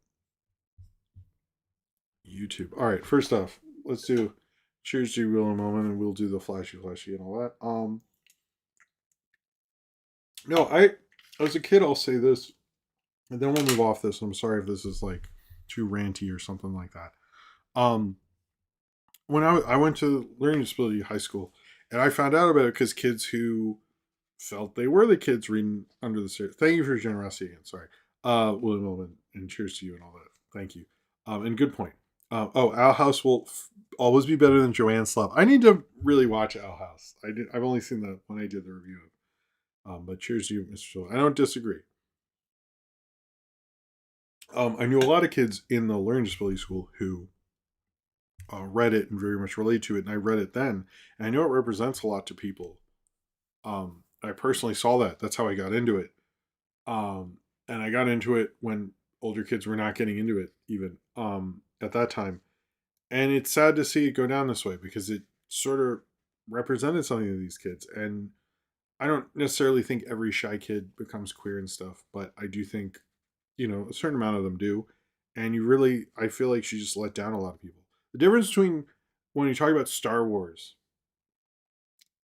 YouTube. All right. First off, let's do cheers to William Melman, and we'll do the flashy and all that. No, as a kid, I'll say this, and then we'll move off this. I'm sorry if this is like too ranty or something like that. When I went to learning disability high school, and I found out about it because kids who felt they were the kids reading under the stairs. Thank you for your generosity again. Sorry, William Melvin, and cheers to you and all that. Thank you. And good point. Owl House will always be better than Joanne's Love. I need to really watch Owl House. I've only seen the when I did the review of. But cheers to you, Mr. Schultz. I don't disagree. I knew a lot of kids in the learning disability school who read it and very much relate to it, and I read it then, and I know it represents a lot to people. I personally saw that. That's how I got into it. And I got into it when older kids were not getting into it even at that time. And it's sad to see it go down this way because it sort of represented something to these kids. And I don't necessarily think every shy kid becomes queer and stuff, but I do think, a certain amount of them do. And I feel like she just let down a lot of people. The difference between when you talk about Star Wars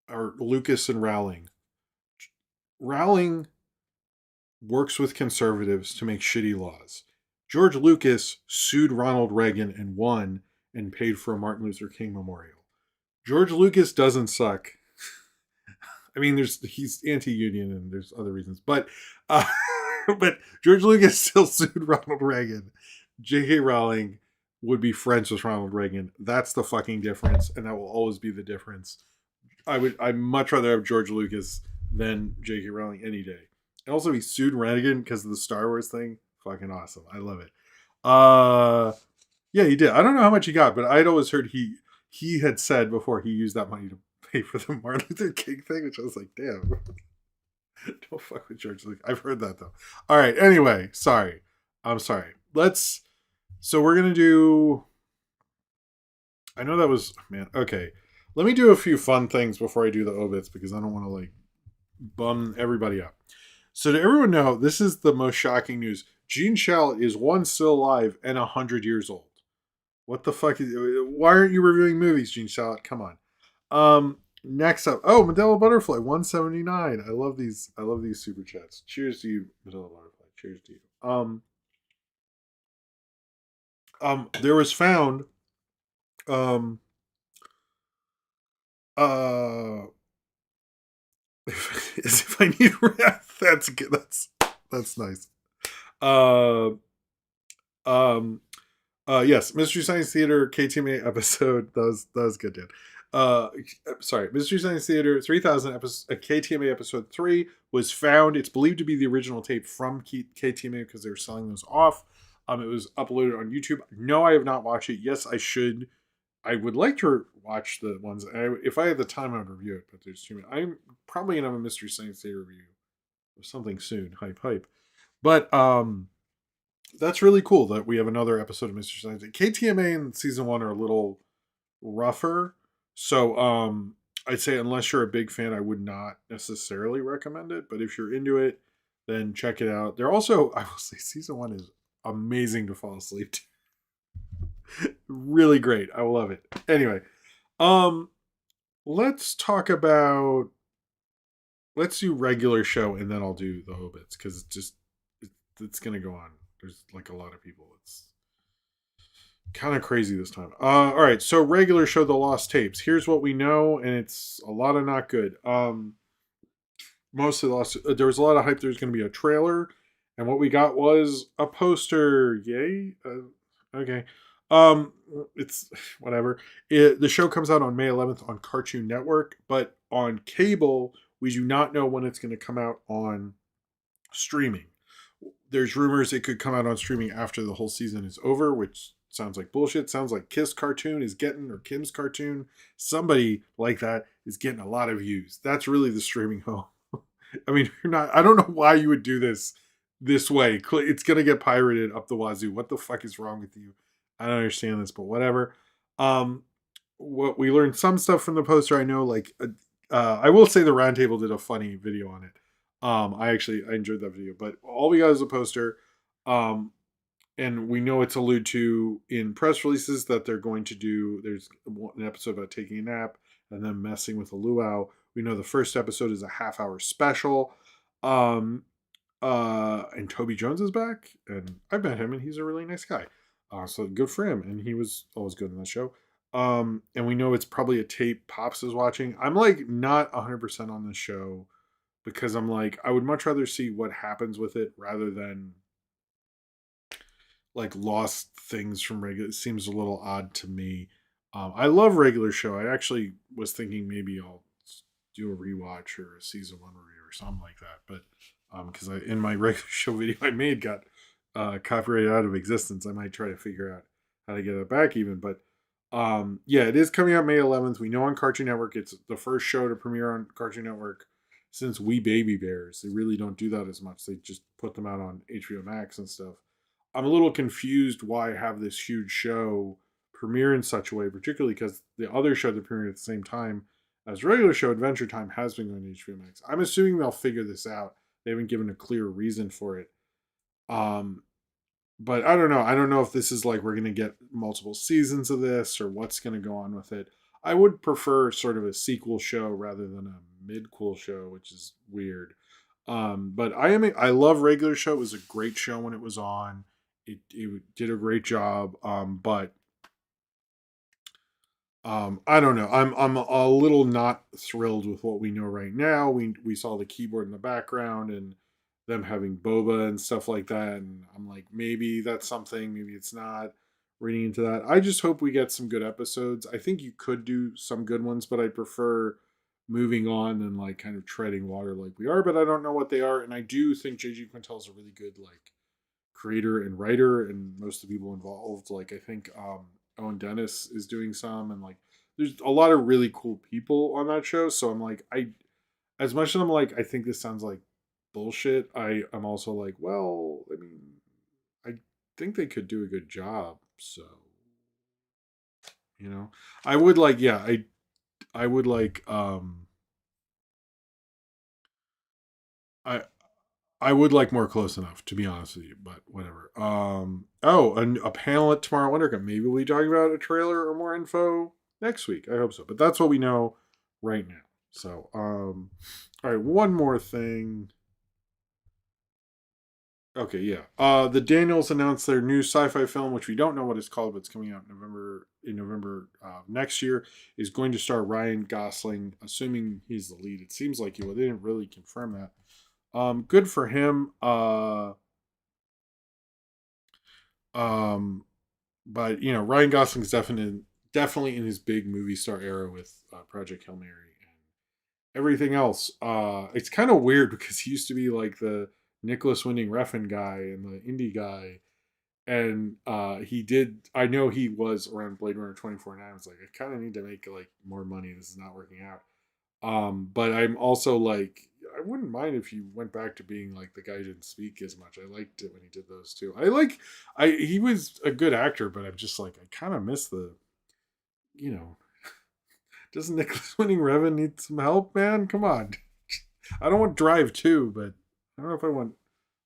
or Lucas and Rowling works with conservatives to make shitty laws. George Lucas sued Ronald Reagan and won and paid for a Martin Luther King memorial. George Lucas doesn't suck. I mean, he's anti-union and there's other reasons, but but George Lucas still sued Ronald Reagan. J.K. Rowling would be friends with Ronald Reagan. That's the fucking difference, and that will always be the difference. I'd much rather have George Lucas than J.K. Rowling any day. And also, he sued Reagan because of the Star Wars thing. Fucking awesome. I love it. Yeah, he did. I don't know how much he got, but I'd always heard he had said before he used that money to pay for the Martin Luther King thing, which I was like, damn. Don't fuck with George Lucas. I've heard that, though. All right. Anyway, sorry. I'm sorry. So we're going to do... I know that was... Man, okay. Let me do a few fun things before I do the obits because I don't want to, bum everybody up. So to everyone know, this is the most shocking news. Gene Shalit is one, still alive and 100 years old. What the fuck why aren't you reviewing movies, Gene Shalit? Come on. Next up, Medela Butterfly 179. I love these super chats. Cheers to you, Medela Butterfly. Cheers to you. There was found if I need that's good. That's nice. Yes, Mystery Science Theater KTMA episode. That was good, Dan. Sorry, Mystery Science Theater 3000 episode, KTMA episode 3 was found. It's believed to be the original tape from KTMA because they were selling those off. It was uploaded on YouTube. No, I have not watched it. Yes, I should. I would like to watch the ones. If I had the time, I would review it, but there's too many. I'm probably going to have a Mystery Science Theater review or something soon. Hype. But that's really cool that we have another episode of Mystery Science. KTMA in season 1 are a little rougher. So I'd say unless you're a big fan, I would not necessarily recommend it. But if you're into it, then check it out. They're also, I will say, season 1 is amazing to fall asleep to. Really great. I love it. Anyway, let's do regular show and then I'll do the obits because it's gonna go on. There's a lot of people. It's kind of crazy this time. All right, so regular show, The Lost Tapes. Here's what we know, and it's a lot of not good. Mostly lost. There was a lot of hype. There's going to be a trailer, and what we got was a poster. Yay! Okay. It's whatever. The show comes out on May 11th on Cartoon Network, but on cable, we do not know when it's going to come out on streaming. There's rumors it could come out on streaming after the whole season is over, which sounds like bullshit. Sounds like Kiss Cartoon is getting, or Kim's Cartoon. Somebody like that is getting a lot of views. That's really the streaming home. I mean, I don't know why you would do this way. It's going to get pirated up the wazoo. What the fuck is wrong with you? I don't understand this, but whatever. What we learned some stuff from the poster. I know, I will say the Roundtable did a funny video on it. I enjoyed that video, but all we got is a poster. And we know it's alluded to in press releases that they're going to do. There's an episode about taking a nap and then messing with a luau. We know the first episode is a half-hour special. And Toby Jones is back, and I've met him, and he's a really nice guy. So good for him, and he was always good in the show. And we know it's probably a tape Pops is watching. I'm not 100% on this show because I'm I would much rather see what happens with it rather than like lost things from regular. It seems a little odd to me. I love regular show. I actually was thinking maybe I'll do a rewatch or a season one review or something like that. But because I in my regular show video I made got copyrighted out of existence, I might try to figure out how to get it back even. But yeah, it is coming out May 11th. We know on Cartoon Network. It's the first show to premiere on Cartoon Network since We Baby Bears. They really don't do that as much. They just put them out on HBO Max and stuff. I'm a little confused why have this huge show premiere in such a way, particularly because the other show that premiered at the same time as regular show, Adventure Time, has been going to HBO Max. I'm assuming they'll figure this out. They haven't given a clear reason for it. Um, but I don't know. I don't know if this is like we're going to get multiple seasons of this or what's going to go on with it. I would prefer sort of a sequel show rather than a mid-cool show, which is weird. But I love regular show. It was a great show when it was on. It did a great job. But I don't know. I'm a little not thrilled with what we know right now. We saw the keyboard in the background and them having boba and stuff like that, and I'm like, maybe that's something, maybe it's not. Reading into that, I just hope we get some good episodes. I think you could do some good ones, but I prefer moving on than like kind of treading water like we are. But I don't know what they are, and I do think JG Quintel is a really good like creator and writer, and most of the people involved. Like I think Owen Dennis is doing some, and like there's a lot of really cool people on that show. So I'm like, as much as I'm like, I think this sounds like bullshit. I'm also like, well, I mean, I think they could do a good job. So you know, I would like, yeah, I would like, I I would like more close enough, to be honest with you, but whatever. Oh, a panel at Tomorrow Wondercon. Maybe we talk about a trailer or more info next week. I hope so. But that's what we know right now. So, all right, one more thing. Okay, yeah. The Daniels announced their new sci-fi film, which we don't know what it's called, but it's coming out in November next year. Is going to star Ryan Gosling, assuming he's the lead. It seems like he will. They didn't really confirm that. Good for him. Um, but you know, Ryan Gosling's definitely in his big movie star era with Project Hail Mary and everything else. It's kind of weird because he used to be like the Nicholas Winding Refn guy and the indie guy, and he did. I know he was around Blade Runner 2049. I was like, I kind of need to make like more money. This is not working out. But I'm also like, I wouldn't mind if you went back to being like the guy who didn't speak as much. I liked it when he did those too. He was a good actor, but I'm just like, I kind of miss the, you know, doesn't Nicholas Winning Revan need some help, man? Come on. I don't want Drive 2, but I don't know if I want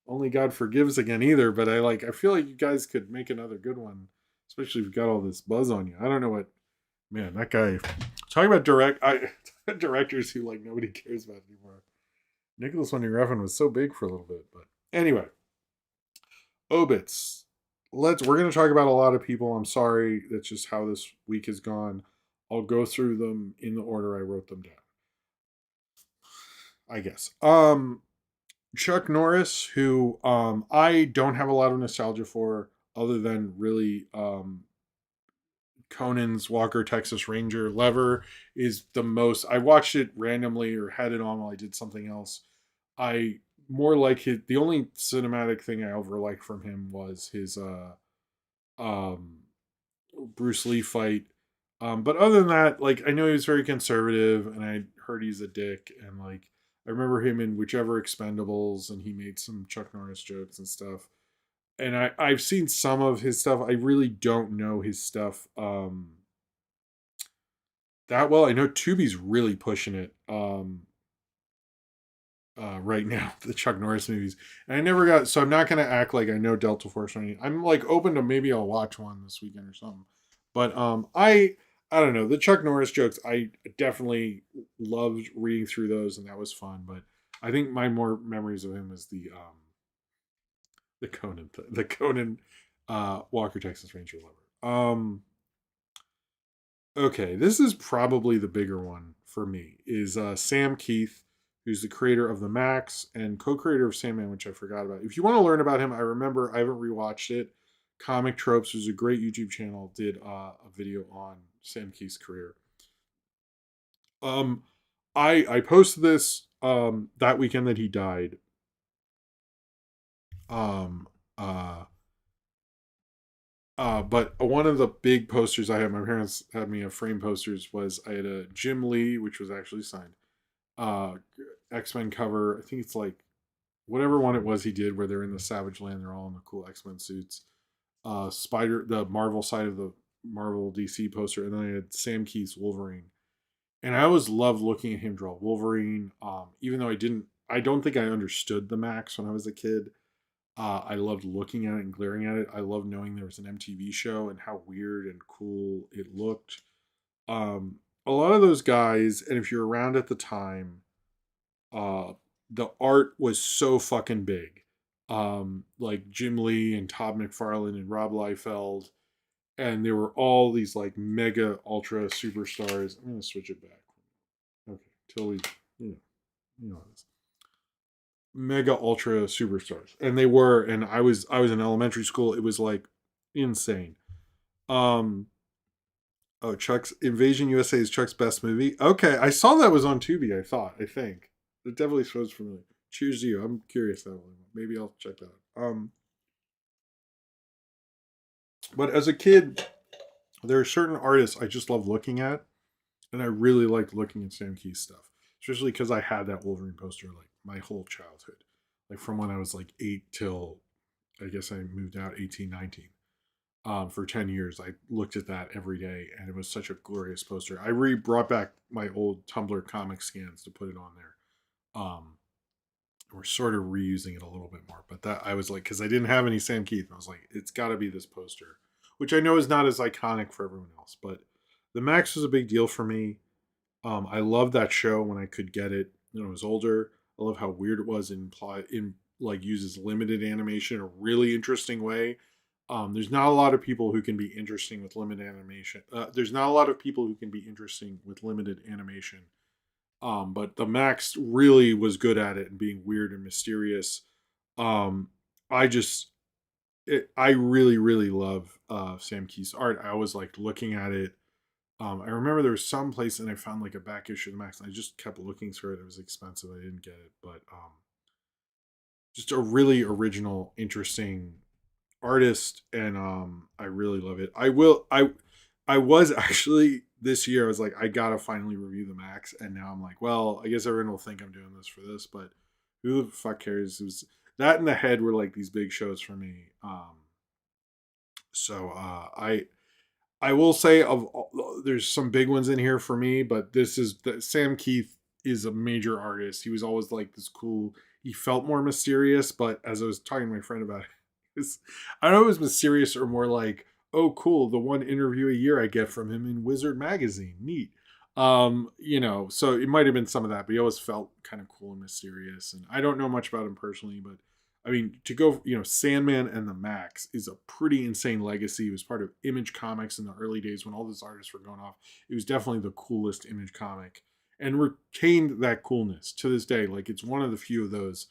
Only God Forgives again either, but I feel like you guys could make another good one, especially if you've got all this buzz on you. I don't know what, man, that guy, talking about directors who like nobody cares about anymore. Nicholas Winding Refn was so big for a little bit, but anyway, obits. We're going to talk about a lot of people. I'm sorry, that's just how this week has gone. I'll go through them in the order I wrote them down, I guess. Chuck Norris, who I don't have a lot of nostalgia for, other than really Conan's Walker Texas Ranger. Lever is the most. I watched it randomly or had it on while I did something else. I more like it. The only cinematic thing I ever liked from him was his um Bruce Lee fight. But other than that, like I know he was very conservative, and I heard he's a dick, and like I remember him in whichever Expendables, and he made some Chuck Norris jokes and stuff. And I've seen some of his stuff. I really don't know his stuff that well. I know Tubi's really pushing it right now, the Chuck Norris movies. And I never got, so I'm not going to act like I know Delta Force or anything. I'm like open to maybe I'll watch one this weekend or something. But I don't know. The Chuck Norris jokes, I definitely loved reading through those, and that was fun. But I think my more memories of him is the Conan Walker Texas Ranger lover. Okay, this is probably the bigger one for me. Is Sam Keith, who's the creator of the Maxx and co-creator of Sandman, which I forgot about. If you want to learn about him, I remember I haven't rewatched it Comic Tropes, who's a great YouTube channel, did a video on Sam Keith's career. Um, I posted this that weekend that he died. Um, uh, but one of the big posters I had, my parents had me a frame posters, was I had a Jim Lee, which was actually signed, uh, X-Men cover. I think it's like whatever one it was he did where they're in the Savage Land, they're all in the cool X-Men suits. The Marvel side of the Marvel DC poster, and then I had Sam Keith's Wolverine. And I always loved looking at him draw Wolverine. Even though I don't think I understood the Maxx when I was a kid. I loved looking at it and glaring at it. I loved knowing there was an MTV show and how weird and cool it looked. A lot of those guys, and if you're around at the time, uh, the art was so fucking big. Like Jim Lee and Todd McFarlane and Rob Liefeld, and there were all these like mega ultra superstars. I'm gonna switch it back. Okay, till we, you know, you know this. Mega ultra superstars, and they were, and I was in elementary school. It was like insane. Um, oh, Chuck's Invasion USA is Chuck's best movie. Okay, I saw that was on Tubi. I think it definitely shows familiar. Cheers to you. I'm curious that one. Maybe I'll check that out. But as a kid, there are certain artists I just love looking at, and I really liked looking at Sam Keith's stuff, especially because I had that Wolverine poster like my whole childhood, like from when I was like 8 till I guess I moved out 18, 19. For 10 years, I looked at that every day, and it was such a glorious poster. I brought back my old Tumblr comic scans to put it on there. We're sort of reusing it a little bit more, but that I was like, because I didn't have any Sam Keith, and I was like, it's got to be this poster, which I know is not as iconic for everyone else, but the Maxx was a big deal for me. I loved that show when I could get it when I was older. I love how weird it was in like uses limited animation in a really interesting way. There's not a lot of people who can be interesting with limited animation. There's not a lot of people who can be interesting with limited animation. But the Maxx really was good at it and being weird and mysterious. Um, I just, I really, really love Sam Keith's art. I always liked looking at it. I remember there was some place and I found like a back issue of the Maxx, and I just kept looking through it. It was expensive. I didn't get it, but just a really original, interesting artist, and I really love it. I was actually this year. I was like, I gotta finally review the Maxx, and now I'm like, well, I guess everyone will think I'm doing this for this, but who the fuck cares? It was that and the head were like these big shows for me. So I will say there's some big ones in here for me, but Sam Keith is a major artist. He was always like this cool. He felt more mysterious, but as I was talking to my friend about it, I don't know if it was mysterious or more like, oh, cool, the one interview a year I get from him in Wizard magazine, neat. So it might have been some of that, but he always felt kind of cool and mysterious. And I don't know much about him personally, but I mean, to go, Sandman and the Maxx is a pretty insane legacy. It was part of Image Comics in the early days when all those artists were going off. It was definitely the coolest Image comic and retained that coolness to this day. Like, it's one of the few of those.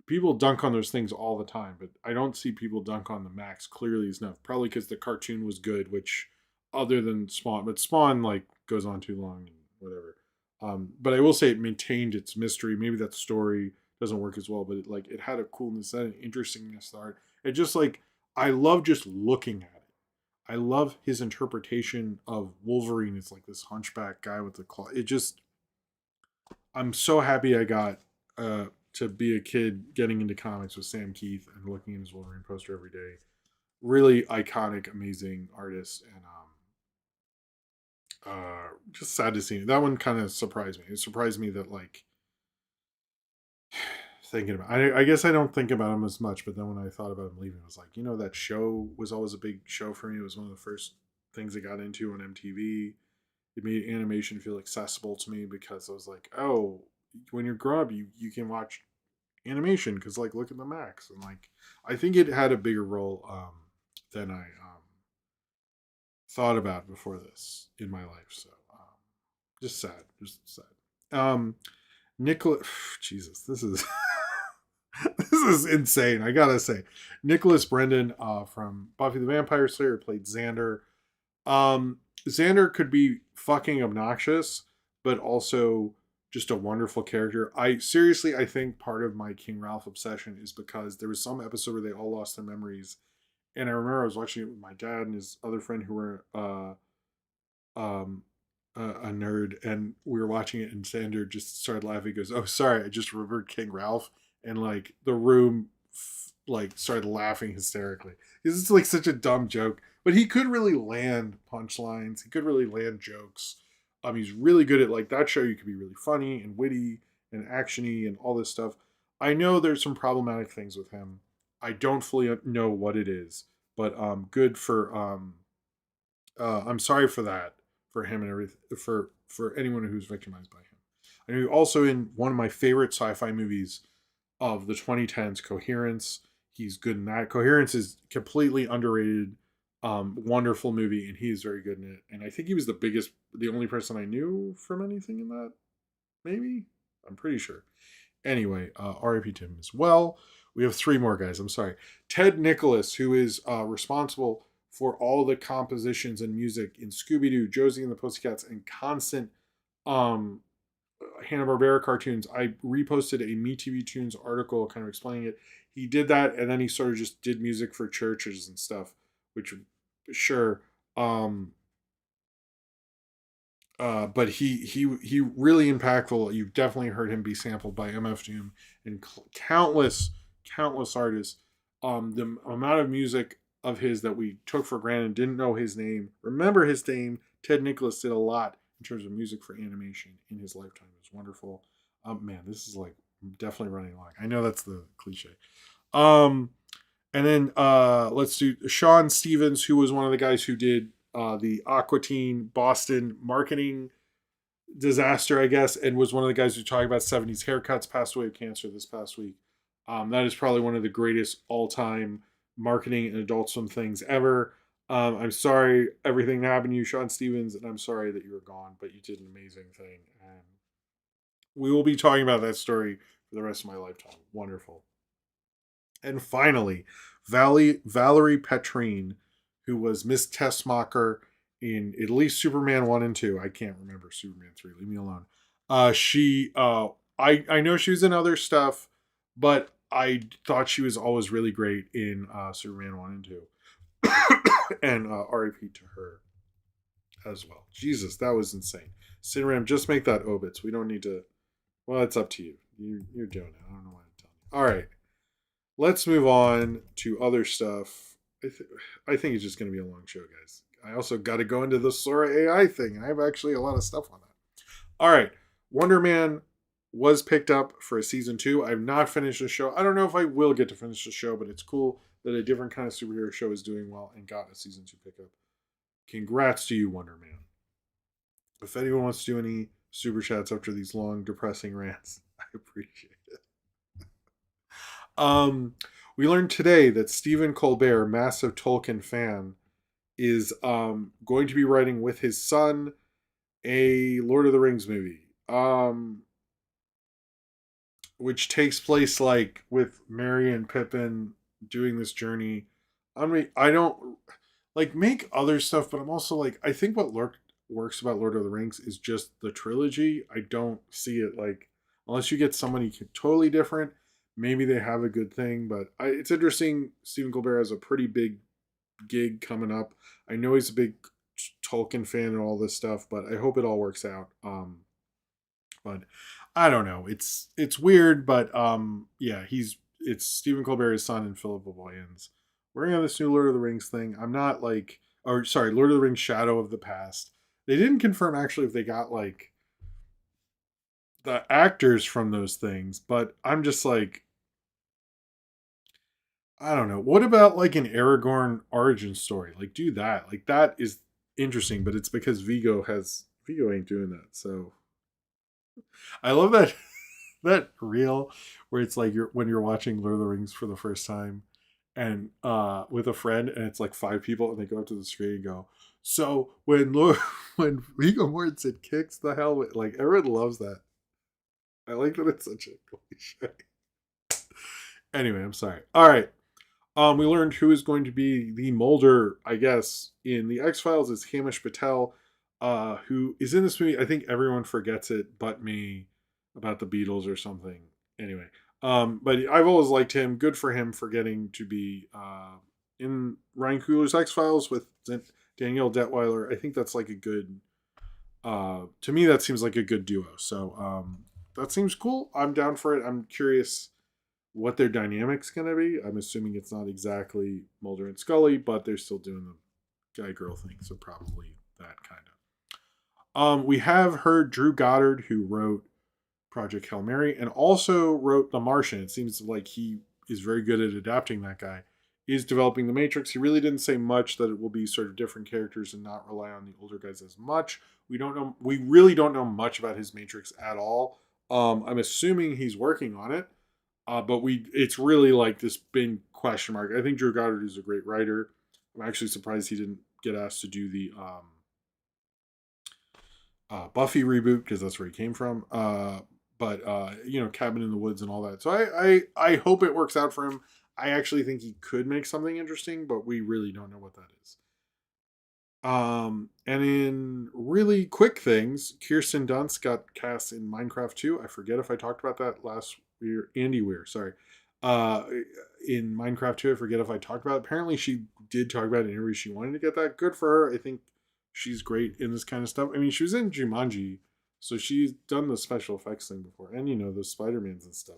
People dunk on those things all the time, but I don't see people dunk on the Maxx clearly enough. Probably because the cartoon was good, which other than Spawn, but Spawn like goes on too long and whatever. But I will say it maintained its mystery. Maybe that story doesn't work as well, but it had a coolness and an interestingness to art. It just like I love just looking at it. I love his interpretation of Wolverine as like this hunchback guy with the claw. I'm so happy I got to be a kid getting into comics with Sam Keith and looking at his Wolverine poster every day. Really iconic, amazing artist, and just sad to see. That one kind of surprised me. It surprised me that like thinking about. I guess I don't think about him as much, but then when I thought about him leaving, I was like, that show was always a big show for me. It was one of the first things I got into on MTV. It made animation feel accessible to me because I was like, oh, when you're growing up, you can watch animation because like look at the Maxx, and like I think it had a bigger role than I thought about before this in my life. So just sad. Um, Nicholas, Jesus, this is This is insane. I gotta say, Nicholas Brendon from Buffy the Vampire Slayer played Xander. Xander could be fucking obnoxious, but also just a wonderful character. I think part of my King Ralph obsession is because there was some episode where they all lost their memories, and I remember I was watching it with my dad and his other friend who were um, a nerd, and we were watching it, and Xander just started laughing. He goes, "Oh, sorry, I just remembered King Ralph," and like the room like started laughing hysterically because it's like such a dumb joke. But he could really land punchlines. He could really land jokes. He's really good at like that show. You could be really funny and witty and actiony and all this stuff. I know there's some problematic things with him. I don't fully know what it is, but good for I'm sorry for that for him and everything for anyone who's victimized by him. I know also in one of my favorite sci-fi movies of the 2010s, Coherence. He's good in that. Coherence is completely underrated, wonderful movie, and he is very good in it. And I think he was the only person I knew from anything in that. Maybe I'm pretty sure. Anyway, R.I.P. to him as well. We have three more guys. I'm sorry. Ted Nicholas, who is responsible for all the compositions and music in Scooby Doo, Josie and the Pussycats, and constant um, Hanna-Barbera cartoons. I reposted a MeTV Tunes article kind of explaining it. He did that, and then he sort of just did music for churches and stuff, which, sure. But he really impactful. You've definitely heard him be sampled by MF Doom and countless artists. The amount of music of his that we took for granted, didn't know his name, remember his name. Ted Nicholas did a lot in terms of music for animation in his lifetime. It was wonderful. Man, this is like definitely running along. I know that's the cliche. And then let's do Sean Stevens, who was one of the guys who did the Aqua Teen Boston marketing disaster, I guess, and was one of the guys who talked about 70s haircuts, passed away of cancer this past week. That is probably one of the greatest all-time marketing and adult swim things ever. I'm sorry everything happened to you, Sean Stevens, and I'm sorry that you were gone, but you did an amazing thing. And we will be talking about that story for the rest of my lifetime. Wonderful. And finally, Valerie Perrine, who was Miss Teschmacher in at least Superman 1 and 2. I can't remember Superman 3. Leave me alone. I know she was in other stuff, but I thought she was always really great in Superman 1 and 2. And R.I.P. to her as well. Jesus, that was insane. Cinram, just make that obits. We don't need to. Well, it's up to you. You're doing it. I don't know what to tell you. All right. Let's move on to other stuff. I think it's just going to be a long show, guys. I also got to go into the Sora AI thing. I have actually a lot of stuff on that. All right. Wonder Man was picked up for a season 2. I've not finished the show. I don't know if I will get to finish the show, but it's cool that a different kind of superhero show is doing well and got a season 2 pickup. Congrats to you, Wonder Man. If anyone wants to do any super chats after these long, depressing rants, I appreciate it. We learned today that Stephen Colbert, massive Tolkien fan, is going to be writing with his son a Lord of the Rings movie, which takes place like with Merry and Pippin doing this journey. I mean, I don't like make other stuff, but I'm also like, I think what works about Lord of the Rings is just the trilogy. I don't see it like, unless you get somebody totally different, maybe they have a good thing. But it's interesting. Stephen Colbert has a pretty big gig coming up. I know he's a big Tolkien fan and all this stuff, but I hope it all works out. But I don't know. It's weird, but yeah, it's Stephen Colbert's son and Philip Boyens. We're on this new Lord of the Rings thing. I'm not like, or sorry, Lord of the Rings: Shadow of the Past. They didn't confirm actually if they got like the actors from those things, but I'm just like, I don't know. What about like an Aragorn origin story? Like do that. Like that is interesting, but it's because Vigo ain't doing that. So I love that that reel where it's like when you're watching Lord of the Rings for the first time and with a friend and it's like 5 people and they go up to the screen and go, so when when Viggo Mortensen kicks the helmet, like everyone loves that. I like that it's such a cliche. Anyway, I'm sorry. All right. We learned who is going to be the Mulder, I guess, in the X-Files is Hamish Patel, who is in this movie. I think everyone forgets it but me, about the Beatles or something. Anyway, but I've always liked him. Good for him for getting to be in Ryan Coogler's X-Files with Danielle Deadwyler. I think that's like a good, to me, that seems like a good duo. So that seems cool. I'm down for it. I'm curious what their dynamic's going to be. I'm assuming it's not exactly Mulder and Scully, but they're still doing the guy girl thing, so probably that kind of. We have heard Drew Goddard, who wrote Project Hail Mary and also wrote The Martian. It seems like he is very good at adapting that guy. Is developing The Matrix. He really didn't say much that it will be sort of different characters and not rely on the older guys as much. We don't know. We really don't know much about his Matrix at all. I'm assuming he's working on it. But it's really like this big question mark. I think Drew Goddard is a great writer. I'm actually surprised he didn't get asked to do the Buffy reboot because that's where he came from. But Cabin in the Woods and all that. So I hope it works out for him. I actually think he could make something interesting, but we really don't know what that is. And in really quick things, Kirsten Dunst got cast in Minecraft 2. I forget if I talked about that last year. Andy Weir, sorry. In Minecraft 2, I forget if I talked about it. Apparently she did talk about it in an interview. She wanted to get that. Good for her. I think she's great in this kind of stuff. I mean, she was in Jumanji, so she's done the special effects thing before. And, the Spider-Mans and stuff.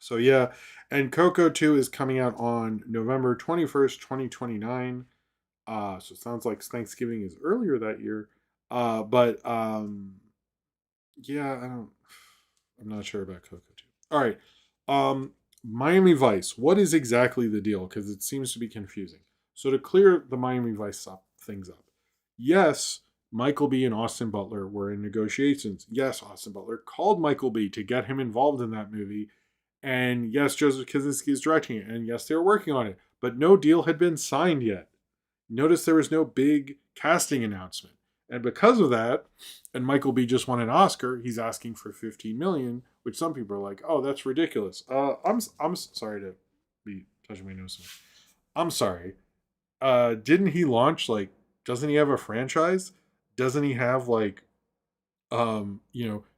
So yeah, and Coco 2 is coming out on November 21st, 2029. So it sounds like Thanksgiving is earlier that year. But yeah, I'm not sure about Coco 2. All right. Miami Vice. What is exactly the deal? Because it seems to be confusing. So to clear the Miami Vice things up. Yes, Michael B. and Austin Butler were in negotiations. Yes, Austin Butler called Michael B. to get him involved in that movie. And yes, Joseph Kosinski is directing it. And yes, they were working on it. But no deal had been signed yet. Notice there was no big casting announcement. And because of that, and Michael B. just won an Oscar, he's asking for $15 million, which some people are like, oh, that's ridiculous. I'm sorry to be touching my nose. I'm sorry. Didn't he launch, doesn't he have a franchise? Doesn't he have,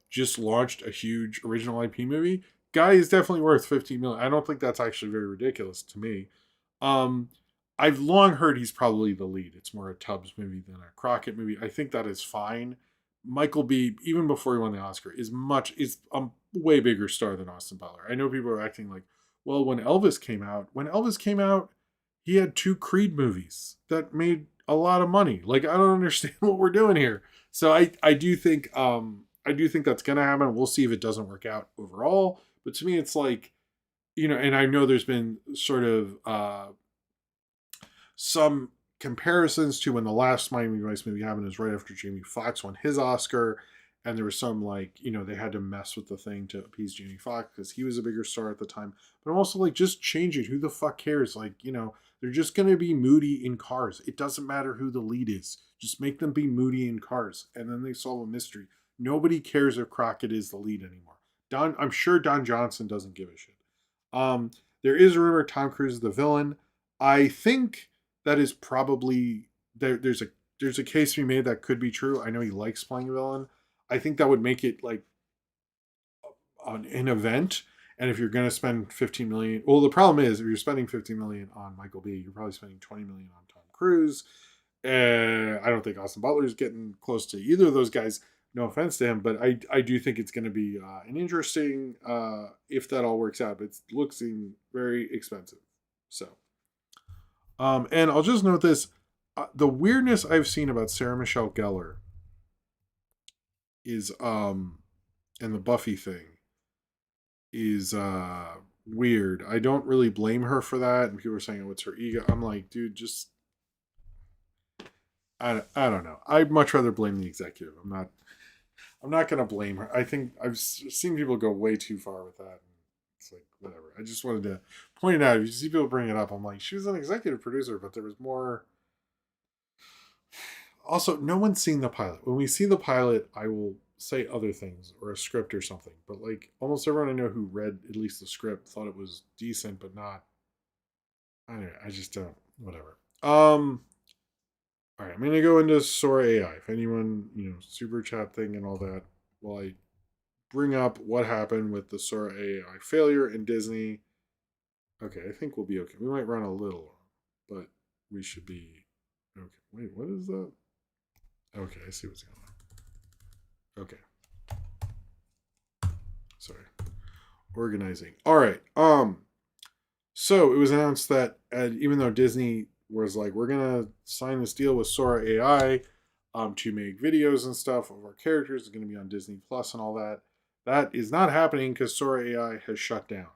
just launched a huge original IP movie? Guy is definitely worth $15 million. I don't think that's actually very ridiculous to me. I've long heard he's probably the lead. It's more a Tubbs movie than a Crockett movie. I think that is fine. Michael B., even before he won the Oscar, is a way bigger star than Austin Butler. I know people are acting like, well, when Elvis came out, he had 2 Creed movies that made a lot of money. I don't understand what we're doing here. So I do think that's gonna happen. We'll see if it doesn't work out overall. But to me, it's and I know there's been sort of some comparisons to when the last Miami Vice movie happened is right after Jamie Foxx won his Oscar, and there was some they had to mess with the thing to appease Jamie Foxx because he was a bigger star at the time. But I'm also just change it. Who the fuck cares? They're just gonna be moody in Cars. It doesn't matter who the lead is. Just make them be moody in Cars, and then they solve a mystery. Nobody cares if Crockett is the lead anymore. I'm sure Don Johnson doesn't give a shit. There is a rumor Tom Cruise is the villain. I think that is probably there's a case to be made that could be true. I know he likes playing a villain. I think that would make it an event. And if you're going to spend $15 million, well, the problem is if you're spending $15 million on Michael B., you're probably spending $20 million on Tom Cruise. I don't think Austin Butler's getting close to either of those guys. No offense to him, but I do think it's going to be an interesting, if that all works out. But it's looking very expensive. So, and I'll just note this: the weirdness I've seen about Sarah Michelle Gellar is, and the Buffy thing is weird. I don't really blame her for that, and people are saying, "Oh, it's her ego." I'm like, dude, just I don't know. I'd much rather blame the executive. I'm not going to blame her. I think I've seen people go way too far with that. It's whatever. I just wanted to point it out. If you see people bring it up, I'm like, she was an executive producer, but there was more. Also, no one's seen the pilot. When we see the pilot, I will say other things or a script or something. But like almost everyone I know who read at least the script thought it was decent, but not. I don't know. I just don't. Whatever. All right, I'm gonna go into Sora AI. If anyone, super chat thing and all that, while I bring up what happened with the Sora AI failure in Disney. Okay, I think we'll be okay. We might run a little long, but we should be okay. Wait, what is that? Okay, I see what's going on. Okay, sorry. Organizing. All right. So it was announced that even though Disney was like, we're gonna sign this deal with Sora AI, to make videos and stuff of our characters, it's gonna be on Disney Plus and all that. That is not happening because Sora AI has shut down.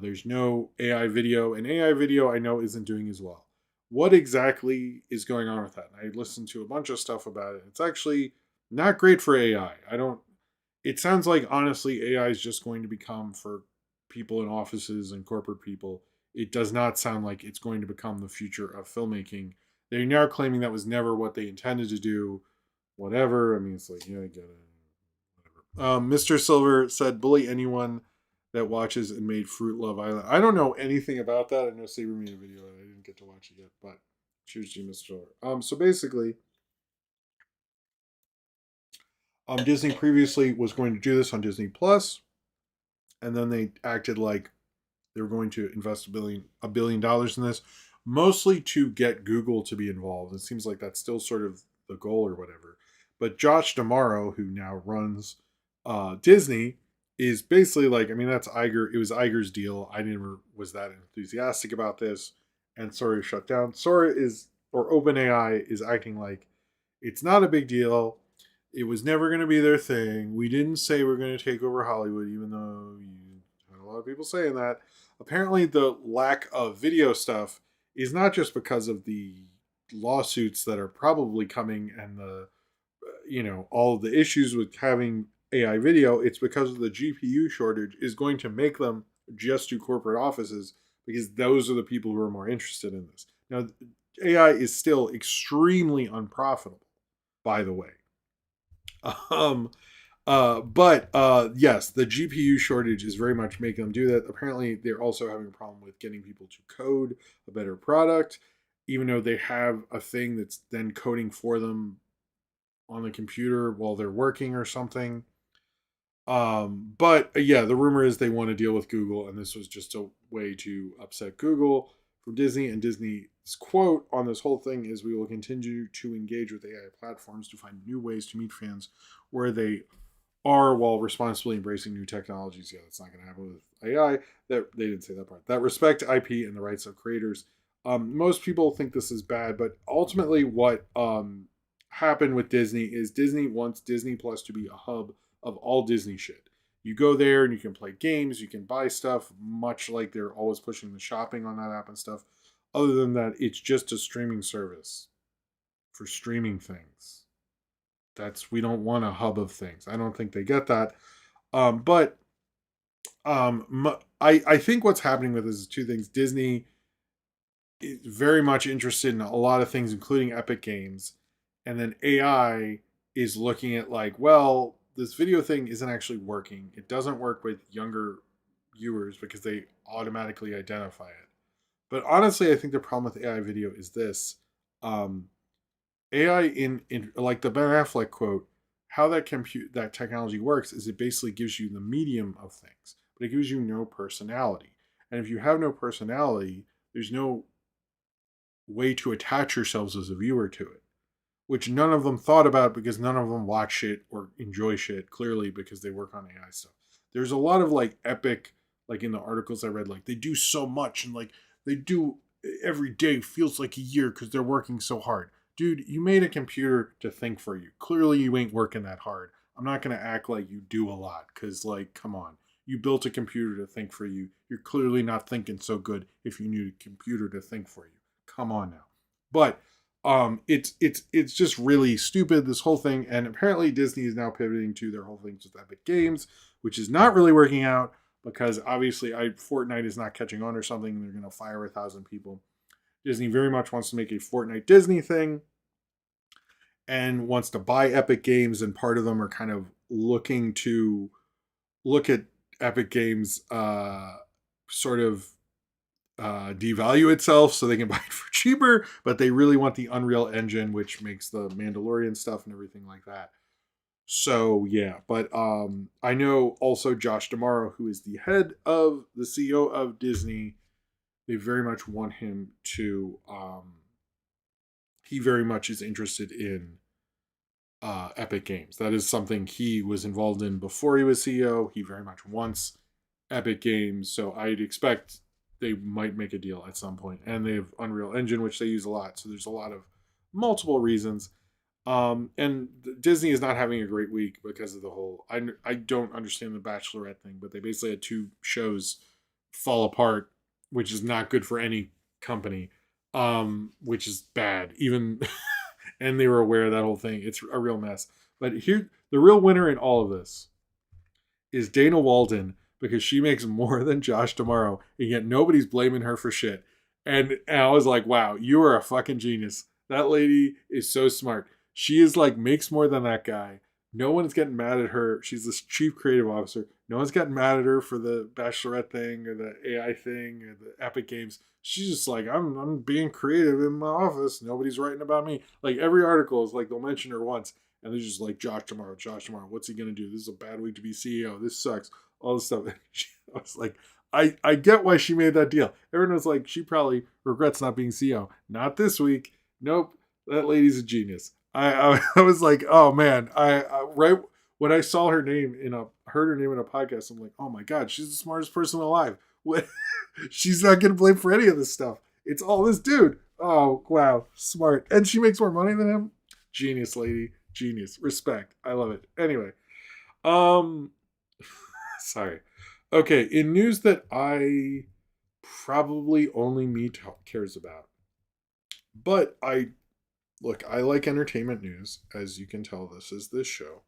There's no AI video, and AI video I know isn't doing as well. What exactly is going on with that? And I listened to a bunch of stuff about it. It's actually not great for AI. I don't. It sounds like honestly AI is just going to become for people in offices and corporate people. It does not sound like it's going to become the future of filmmaking. They're now claiming that was never what they intended to do. Whatever. I mean, it's like, yeah, I get it. Whatever. Mr. Silver said, bully anyone that watches and made Fruit Love Island. I don't know anything about that. I know Saber made a video and I didn't get to watch it yet, but choose G, Mr. Silver. So basically, Disney previously was going to do this on Disney Plus, and then they acted like they were going to invest $1 billion in this, mostly to get Google to be involved. It seems like that's still sort of the goal or whatever. But Josh D'Amaro, who now runs Disney, is basically like, I mean, that's Iger. It was Iger's deal. I never was that enthusiastic about this, and Sora shut down. Sora is, or OpenAI is acting like it's not a big deal. It was never going to be their thing. We didn't say we're going to take over Hollywood, even though you had a lot of people saying that. Apparently, the lack of video stuff is not just because of the lawsuits that are probably coming and the, all of the issues with having AI video. It's because of the GPU shortage is going to make them just do corporate offices because those are the people who are more interested in this. Now, AI is still extremely unprofitable, by the way. But yes, the GPU shortage is very much making them do that. Apparently, they're also having a problem with getting people to code a better product, even though they have a thing that's then coding for them on the computer while they're working or something. But yeah, the rumor is they want to deal with Google, and this was just a way to upset Google from Disney. And Disney's quote on this whole thing is, "We will continue to engage with AI platforms to find new ways to meet fans where they are while responsibly embracing new technologies." Yeah, that's not going to happen with AI. That they didn't say that part. That respect IP and the rights of creators. Most people think this is bad, but ultimately, what happened with Disney is Disney wants Disney Plus to be a hub of all Disney shit. You go there and you can play games, you can buy stuff, much like they're always pushing the shopping on that app and stuff. Other than that, it's just a streaming service for streaming things. We don't want a hub of things. I don't think they get that. But I think what's happening with this is two things. Disney is very much interested in a lot of things, including Epic Games. And then AI is looking at like, well, this video thing isn't actually working. It doesn't work with younger viewers because they automatically identify it. But honestly, I think the problem with AI video is this. AI in like the Ben Affleck quote, how that technology works is it basically gives you the medium of things, but it gives you no personality. And if you have no personality, there's no way to attach yourselves as a viewer to it, which none of them thought about because none of them watch shit or enjoy shit, clearly, because they work on AI stuff. There's a lot of like epic, like in the articles I read, like they do so much and like they do every day feels like a year because they're working so hard. Dude, you made a computer to think for you. Clearly, you ain't working that hard. I'm not going to act like you do a lot because, like, come on. You built a computer to think for you. You're clearly not thinking so good if you need a computer to think for you. Come on now. But it's just really stupid, this whole thing. And apparently Disney is now pivoting to their whole things with Epic Games, which is not really working out because obviously Fortnite is not catching on or something. They're going to fire 1,000 people. Disney very much wants to make a Fortnite Disney thing. and wants to buy Epic Games, and part of them are kind of looking to look at Epic Games sort of devalue itself so they can buy it for cheaper, but they really want the Unreal Engine, which makes the Mandalorian stuff and everything like that. So yeah, but I know also Josh D'Amaro, who is the head of the CEO of Disney, they very much want him to he very much is interested in Epic Games. That is something he was involved in before he was CEO. He very much wants Epic Games, so I'd expect they might make a deal at some point. And they have Unreal Engine, which they use a lot. So there's a lot of multiple reasons. And Disney is not having a great week because of the whole. I don't understand the Bachelorette thing, but they basically had 2 shows fall apart, which is not good for any company. Which is bad. Even and they were aware of that whole thing. It's a real mess. But here, the real winner in all of this is Dana Walden, because she makes more than Josh D'Amaro, and yet nobody's blaming her for shit. And I was like, wow, you are a fucking genius. That lady is so smart. She is like, makes more than that guy. No one's getting mad at her. She's the chief creative officer. No one's getting mad at her for the Bachelorette thing or the AI thing or the Epic Games. She's just like, I'm being creative in my office. Nobody's writing about me. Like every article is like, they'll mention her once. And they're just like, Josh D'Amaro, what's he going to do? This is a bad week to be CEO. This sucks. All this stuff. I was like, I get why she made that deal. Everyone was like, she probably regrets not being CEO. Not this week. Nope. That lady's a genius. I was like, oh man. I right when I saw her name heard her name in a podcast, I'm like, oh my God, she's the smartest person alive. What? She's not getting blamed for any of this stuff. It's all this dude. Oh wow, smart. And she makes more money than him. Genius lady. Genius. Respect. I love it. Anyway. Sorry. Okay, in news that I probably only me cares about. But I like entertainment news, as you can tell this is this show.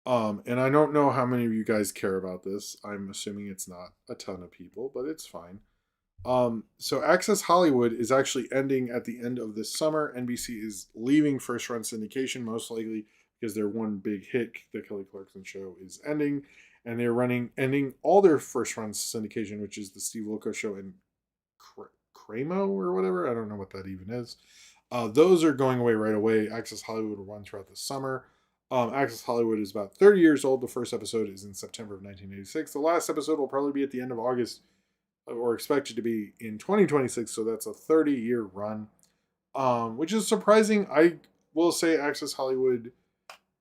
And I don't know how many of you guys care about this. I'm assuming it's not a ton of people, but it's fine. So Access Hollywood is actually ending at the end of this summer. NBC is leaving first run syndication, most likely because their one big hit, the Kelly Clarkson show, is ending. And they're ending all their first run syndication, which is the Steve Wilkos show and Cremo or whatever. I don't know what that even is. Those are going away right away. Access Hollywood will run throughout the summer. Access Hollywood is about 30 years old. The first episode is in September of 1986. The last episode will probably be at the end of August, or expected to be in 2026. So that's a 30-year run, which is surprising. I will say Access Hollywood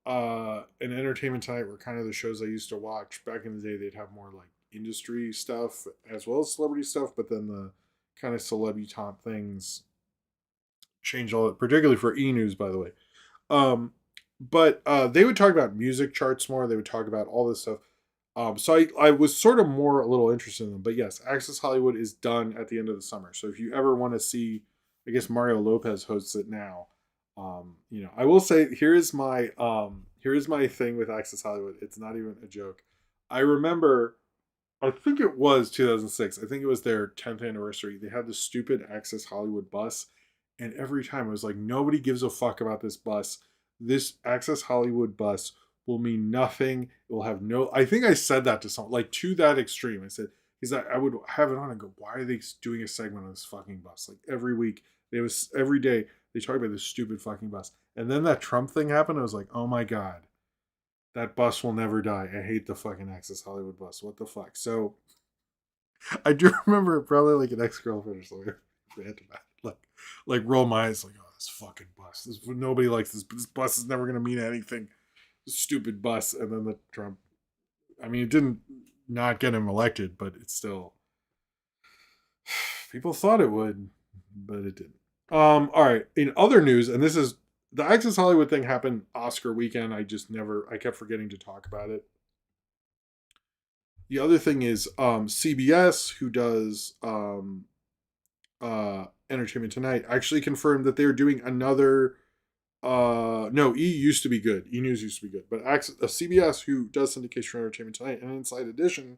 and Entertainment Tonight were kind of the shows I used to watch. Back in the day, they'd have more like industry stuff as well as celebrity stuff, but then the kind of celebutante things changed all that, particularly for E! News, by the way. But they would talk about music charts more. They would talk about all this stuff. So I was sort of more a little interested in them. But yes, Access Hollywood is done at the end of the summer. So if you ever want to see, I guess Mario Lopez hosts it now. I will say here's my thing with Access Hollywood. It's not even a joke. I remember, I think it was 2006. I think it was their 10th anniversary. They had the stupid Access Hollywood bus, and every time it was like, nobody gives a fuck about this bus. This Access Hollywood bus will mean nothing. It will have no. I think I said that to someone, like to that extreme. I said, because I would have it on and go, why are they doing a segment on this fucking bus? Like every week, every day they talk about this stupid fucking bus. And then that Trump thing happened. I was like, oh my God, that bus will never die. I hate the fucking Access Hollywood bus. What the fuck? So I do remember probably like an ex-girlfriend or something. Like roll my eyes like, oh, this fucking bus. Nobody likes this. This bus is never going to mean anything. This stupid bus. And then the Trump, I mean, it didn't not get him elected, but it's still, people thought it would, but it didn't. All right. In other news, and this is the Access Hollywood thing happened Oscar weekend. I kept forgetting to talk about it. The other thing is CBS, who does Entertainment Tonight, actually confirmed that they're doing another. No, used to be good. E! News used to be good, but CBS, who does syndication for Entertainment Tonight and Inside Edition,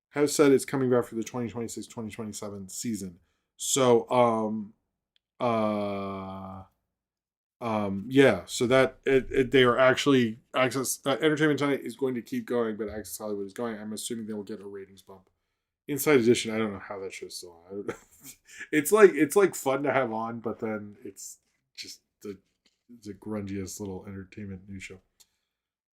has said it's coming back for the 2026-2027 season. So Yeah, so that they are actually Access Entertainment Tonight is going to keep going, but Access Hollywood is going. I'm assuming they will get a ratings bump. Inside Edition, I don't know how that show's still on. I don't know. It's like fun to have on, but then it's just the grungiest little entertainment news show.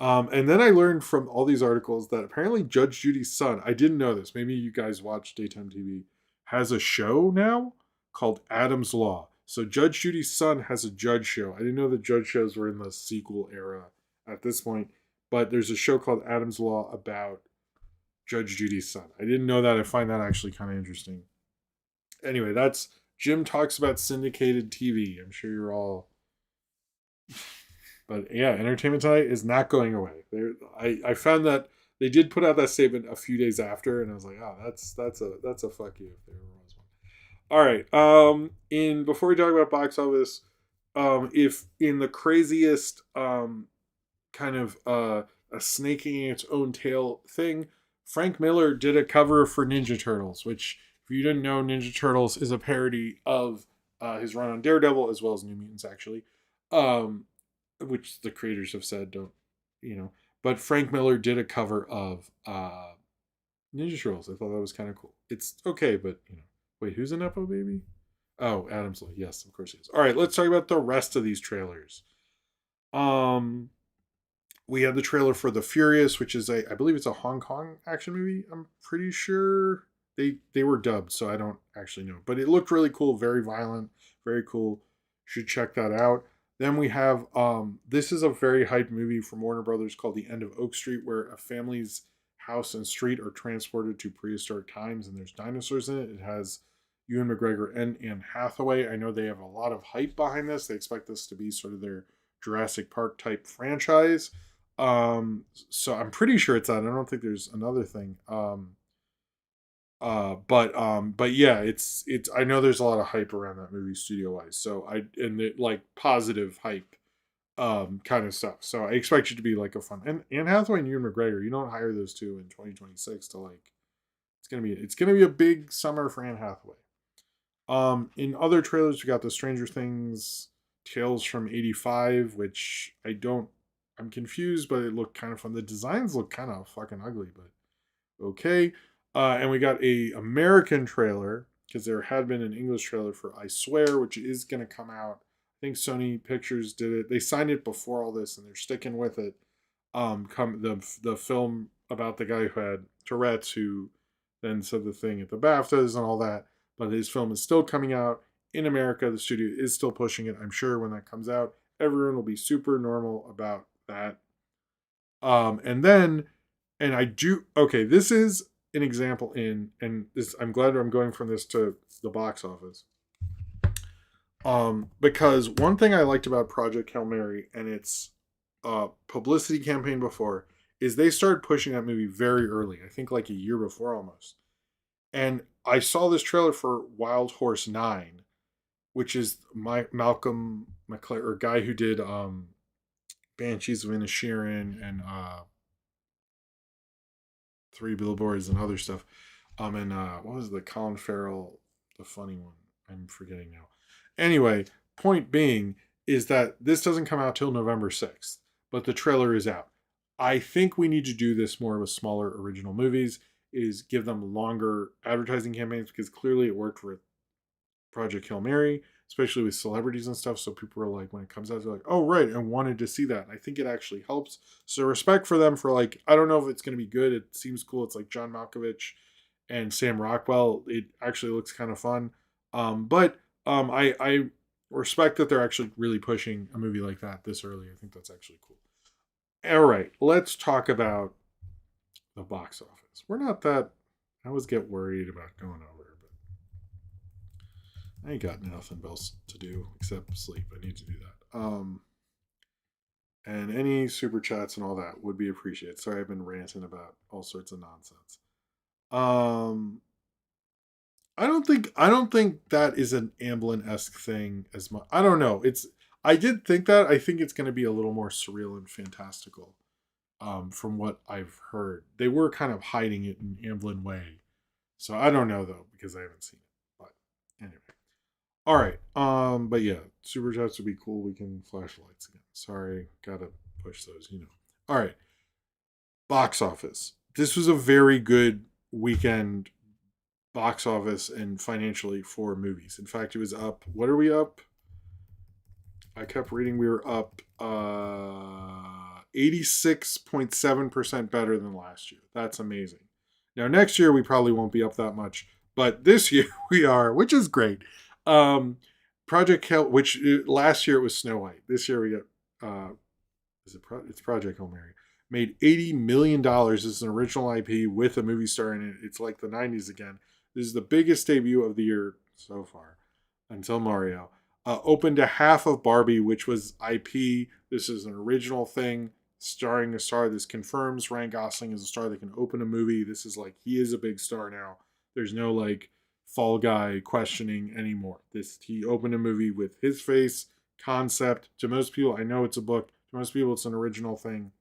And then I learned from all these articles that apparently Judge Judy's son, I didn't know this, maybe you guys watch daytime TV, has a show now called Adam's Law. So Judge Judy's son has a judge show. I didn't know that judge shows were in the sequel era at this point, but there's a show called Adam's Law about Judge Judy's son. I didn't know that. I find that actually kind of interesting. Anyway, that's Jim talks about syndicated TV. I'm sure you're all, but yeah, Entertainment Tonight is not going away. I found that they did put out that statement a few days after, and I was like, oh, that's a fuck you if there was one. All right. In before we talk about box office, if in the craziest kind of a snaking its own tail thing, Frank Miller did a cover for Ninja Turtles, which if you didn't know, Ninja Turtles is a parody of his run on Daredevil as well as New Mutants, actually. Um, which the creators have said don't, you know. But Frank Miller did a cover of Ninja Turtles. I thought that was kind of cool. It's okay, but wait, who's a Nepo baby? Oh, Adam's Lee. Yes, of course he is. All right, let's talk about the rest of these trailers. Um, we had the trailer for The Furious, which is I believe it's a Hong Kong action movie. I'm pretty sure they were dubbed, so I don't actually know, but it looked really cool, very violent, very cool. Should check that out. Then we have this is a very hyped movie from Warner Brothers called The End of Oak Street, where a family's house and street are transported to prehistoric times, and there's dinosaurs in it. It has Ewan McGregor and Anne Hathaway. I know they have a lot of hype behind this. They expect this to be sort of their Jurassic Park type franchise. So I'm pretty sure it's that. I don't think there's another thing. But yeah, it's I know there's a lot of hype around that movie studio wise. So like positive hype kind of stuff. So I expect it to be like a fun, and Anne Hathaway and Ewan McGregor, you don't hire those two in 2026 to like it's gonna be a big summer for Anne Hathaway. In other trailers we got the Stranger Things Tales from 85, which I'm confused, but it looked kind of fun. The designs look kind of fucking ugly, but okay. And we got a American trailer because there had been an English trailer for I Swear, which is going to come out. I think Sony Pictures did it. They signed it before all this, and they're sticking with it. Come the film about the guy who had Tourette's, who then said the thing at the BAFTAs and all that. But his film is still coming out in America. The studio is still pushing it. I'm sure when that comes out, everyone will be super normal about that. And then, and I do okay. This is an example and this I'm glad I'm going from this to the box office. Because one thing I liked about Project Hail Mary and its publicity campaign before is they started pushing that movie very early. I think like a year before almost. And I saw this trailer for Wild Horse 9, which is my Malcolm McLaren, or guy who did Banshees of Inisherin and Three Billboards and other stuff. And what was the Colin Farrell, the funny one? I'm forgetting now. Anyway, point being is that this doesn't come out till November 6th, but the trailer is out. I think we need to do this more with smaller original movies, is give them longer advertising campaigns, because clearly it worked for Project Hail Mary, especially with celebrities and stuff. So people are like, when it comes out, they're like, oh, right, I wanted to see that. And I think it actually helps. So respect for them for like, I don't know if it's going to be good. It seems cool. It's like John Malkovich and Sam Rockwell. It actually looks kind of fun. I respect that they're actually really pushing a movie like that this early. I think that's actually cool. All right, let's talk about the box office. We're not that, I always get worried about going over, but I ain't got nothing else to do except sleep. I need to do that. And any super chats and all that would be appreciated. Sorry, I've been ranting about all sorts of nonsense. I don't think that is an Amblin-esque thing as much. I don't know. I did think that. I think it's going to be a little more surreal and fantastical. From what I've heard, they were kind of hiding it in Amblin way. So I don't know though, because I haven't seen it. But anyway, All right. But yeah, super chats would be cool. We can flash the lights again. Sorry, gotta push those. All right. Box office. This was a very good weekend box office and financially for movies. In fact, it was up. What are we up? I kept reading we were up 86.7% better than last year. That's amazing. Now, next year, we probably won't be up that much, but this year we are, which is great. Um, Project Hail, which last year it was Snow White. This year we got, it's Project Hail Mary. Made $80 million. It's an original IP with a movie star in it. It's like the 90s again. This is the biggest debut of the year so far until Mario. Opened to half of Barbie, which was IP. This is an original thing starring a star. This confirms Ryan Gosling is a star that can open a movie. This is like, he is a big star now. There's no like fall guy questioning anymore. He opened a movie with his face, concept. To most people, I know it's a book. To most people, it's an original thing.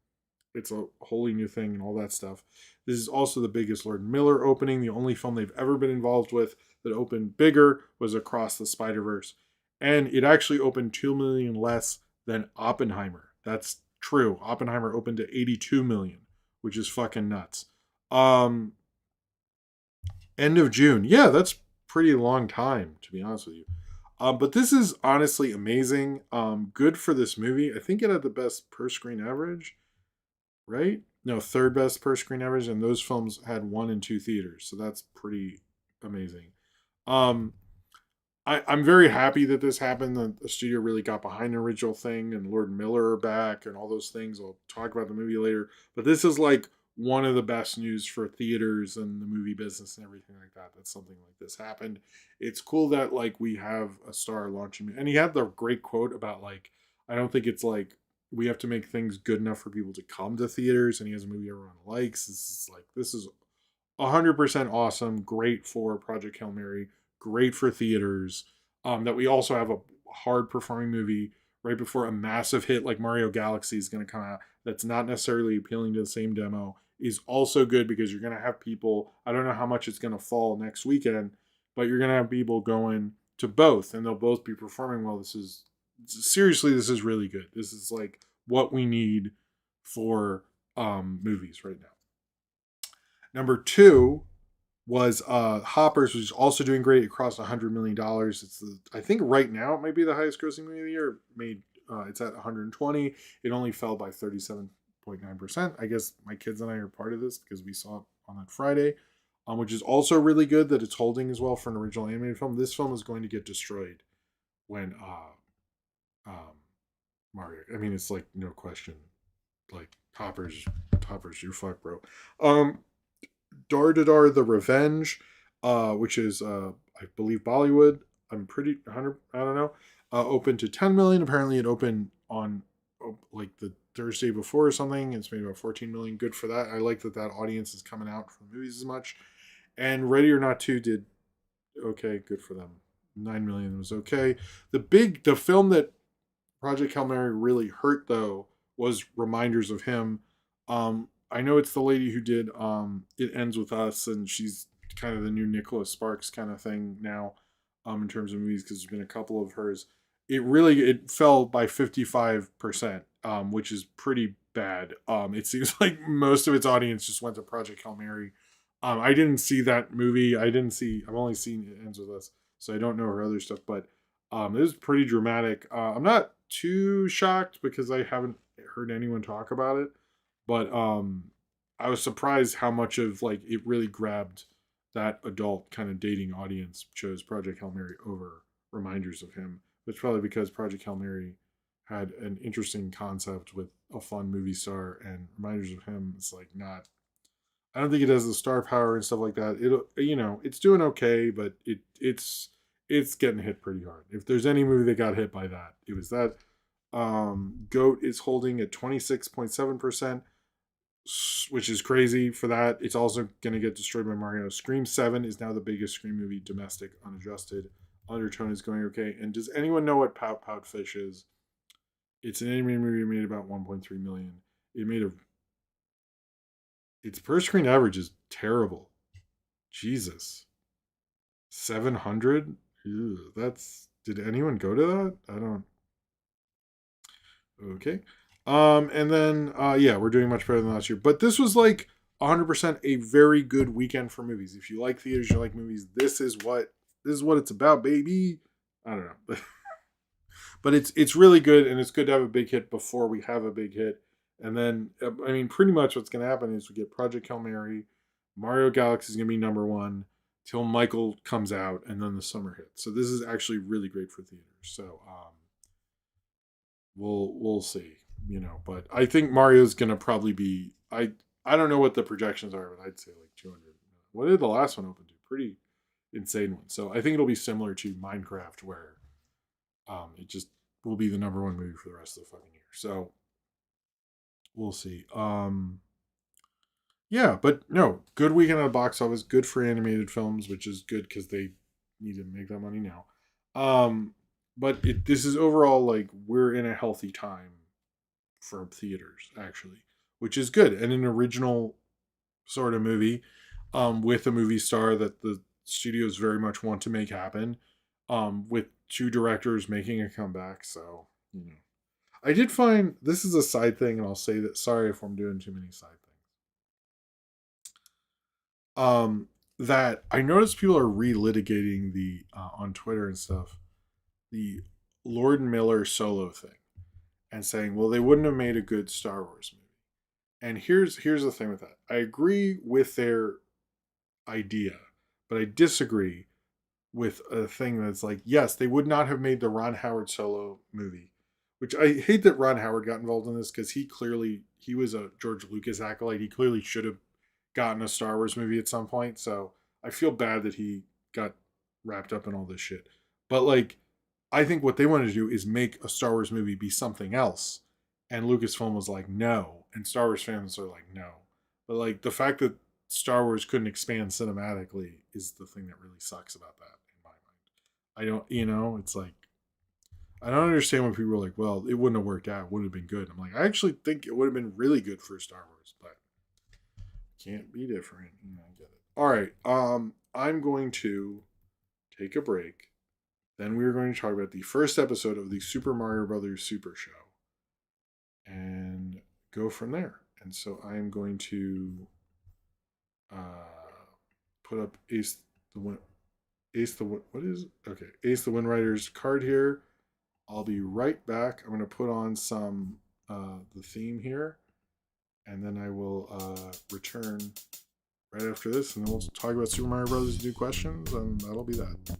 It's a wholly new thing and all that stuff. This is also the biggest Lord Miller opening. The only film they've ever been involved with that opened bigger was Across the Spider-Verse. And it actually opened 2 million less than Oppenheimer. That's true. Oppenheimer opened to 82 million, which is fucking nuts. Um End of June. Yeah, that's pretty long time, to be honest with you. But this is honestly amazing. Good for this movie. I think it had the best per screen average, right? No, third best per screen average, and those films had 1 and 2 theaters, so that's pretty amazing. Um, I'm very happy that this happened. That the studio really got behind the original thing, and Lord Miller are back, and all those things. I'll talk about the movie later, but this is like one of the best news for theaters and the movie business and everything like that. That something like this happened. It's cool that like we have a star launching, and he had the great quote about like, I don't think it's like we have to make things good enough for people to come to theaters, and he has a movie everyone likes. This is 100% awesome. Great for Project Hail Mary. Great for theaters. That we also have a hard performing movie right before a massive hit like Mario Galaxy is going to come out. That's not necessarily appealing to the same demo. Is also good because you're going to have people. I don't know how much it's going to fall next weekend, but you're going to have people going to both, and they'll both be performing well. This is seriously, this is really good. This is like what we need for movies right now. Number two was Hoppers, which is also doing great. It crossed $100 million. I think right now it might be the highest grossing movie of the year. It's at 120. It only fell by 37.9%. I guess my kids and I are part of this because we saw it on that Friday, which is also really good that it's holding as well for an original animated film. This film is going to get destroyed when um, Mario. I mean, it's like no question. Like Hoppers, you fuck, bro. Um, Dar the Revenge, which is I believe Bollywood. I'm pretty 100. I don't know. Opened to 10 million. Apparently, it opened on like the Thursday before or something. It's made about 14 million. Good for that. I like that audience is coming out for movies as much. And Ready or Not 2 did okay. Good for them. 9 million was okay. The film that Project Hail Mary really hurt though was Reminders of Him. I know it's the lady who did It Ends With Us, and she's kind of the new Nicholas Sparks kind of thing now, in terms of movies because there's been a couple of hers. It fell by 55%, which is pretty bad. It seems like most of its audience just went to Project Hail Mary. I didn't see that movie. I've only seen It Ends With Us, so I don't know her other stuff, but it was pretty dramatic. I'm not too shocked because I haven't heard anyone talk about it, but I was surprised how much of like it really grabbed that adult kind of dating audience. Chose Project Hail Mary over Reminders of Him. It's probably because Project Hail Mary had an interesting concept with a fun movie star, and Reminders of Him is like not. I don't think it has the star power and stuff like that. It's doing okay, but it's getting hit pretty hard. If there's any movie that got hit by that, it was that. Goat is holding at 26.7%, which is crazy for that. It's also going to get destroyed by Mario. Scream 7 is now the biggest Scream movie, domestic, unadjusted. Undertone is going okay. And does anyone know what Pout Pout Fish is? It's an animated movie made about 1.3 million. Its per screen average is terrible. Jesus. 700? Ew, that's Did anyone go to that? I don't. Okay. And then yeah, we're doing much better than last year. But this was like 100% a very good weekend for movies. If you like theaters, you like movies, this is what it's about, baby. I don't know. But it's really good, and it's good to have a big hit before we have a big hit. And then I mean pretty much what's going to happen is we get Project Hail Mary, Mario Galaxy is going to be number 1 till Michael comes out, and then the summer hit. So this is actually really great for theaters. So we'll see, but I think Mario's gonna probably be I don't know what the projections are, but I'd say like 200. What did the last one open to? Pretty insane one. So I think it'll be similar to Minecraft, where it just will be the number 1 movie for the rest of the fucking year. So we'll see. Yeah, but no, good weekend at the box office, good for animated films, which is good because they need to make that money now. But this is overall like we're in a healthy time for theaters, actually, which is good. And an original sort of movie, with a movie star that the studios very much want to make happen, with 2 directors making a comeback. So, I did find, this is a side thing, and I'll say that, sorry if I'm doing too many side things. That I noticed people are relitigating the on Twitter and stuff, the Lord Miller Solo thing, and saying, well, they wouldn't have made a good Star Wars movie. And here's the thing with that. I agree with their idea, but I disagree with a thing that's like, yes, they would not have made the Ron Howard Solo movie, which I hate that Ron Howard got involved in this, because he was a George Lucas acolyte. He clearly should have gotten a Star Wars movie at some point. So I feel bad that he got wrapped up in all this shit. But like, I think what they wanted to do is make a Star Wars movie be something else. And Lucasfilm was like, no. And Star Wars fans are like, no. But like, the fact that Star Wars couldn't expand cinematically is the thing that really sucks about that in my mind. I don't, it's like, I don't understand when people are like, well, it wouldn't have worked out. It would have been good. I'm like, I actually think it would have been really good for Star Wars, but can't be different. I get it. All right. I'm going to take a break. Then we're going to talk about the first episode of the Super Mario Brothers Super Show and go from there. And so I am going to put up Ace the Wind Rider's card here. I'll be right back. I'm going to put on some the theme here, and then I will return right after this, and then we'll talk about Super Mario Brothers and do questions, and that'll be that.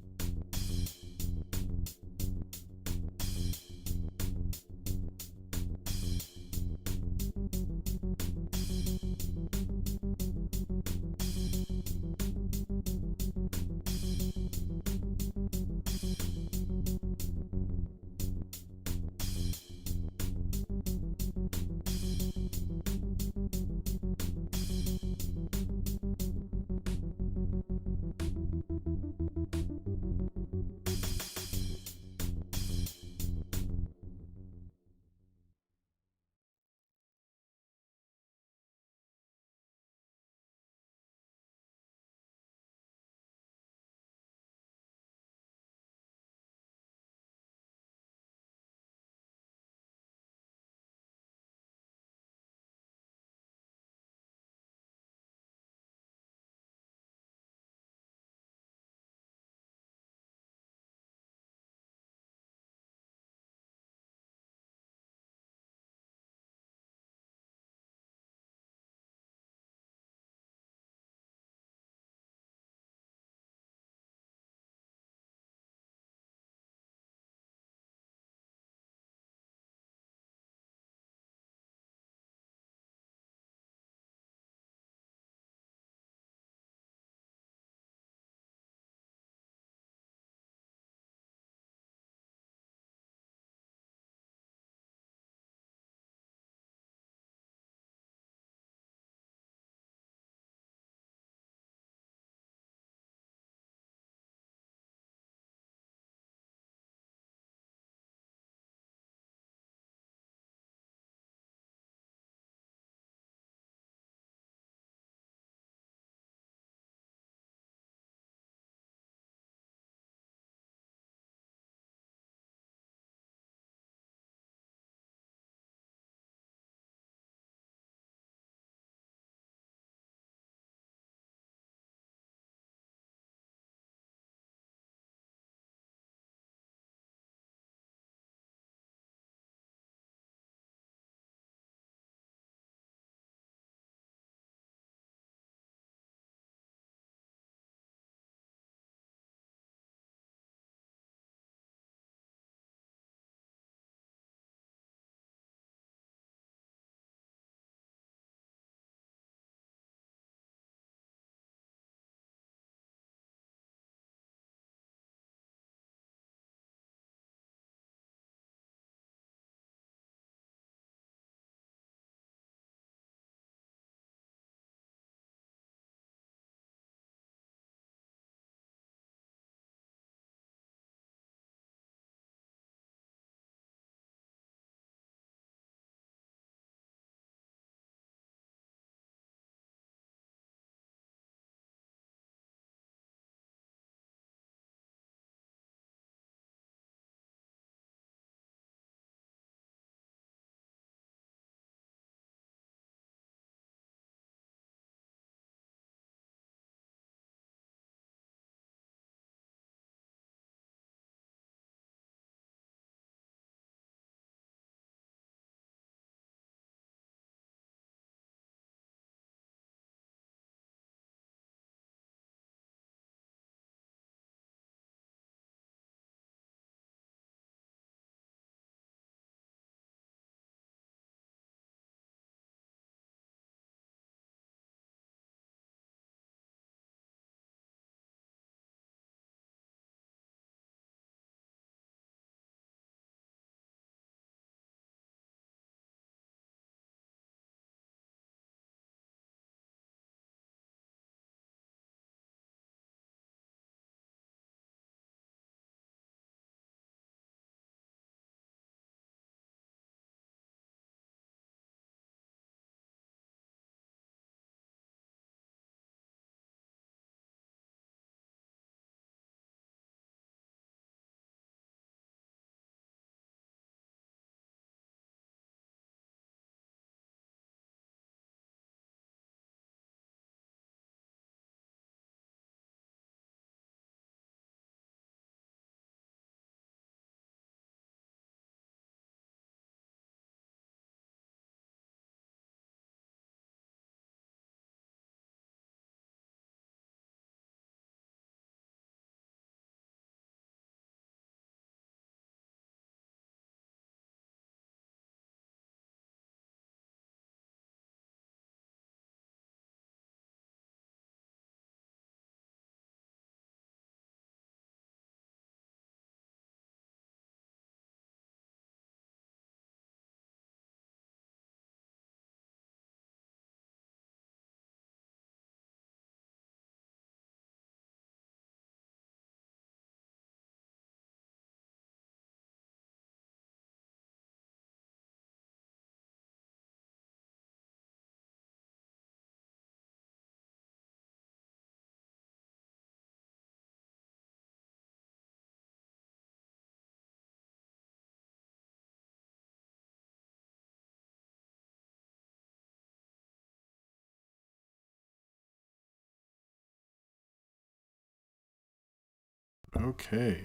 Okay,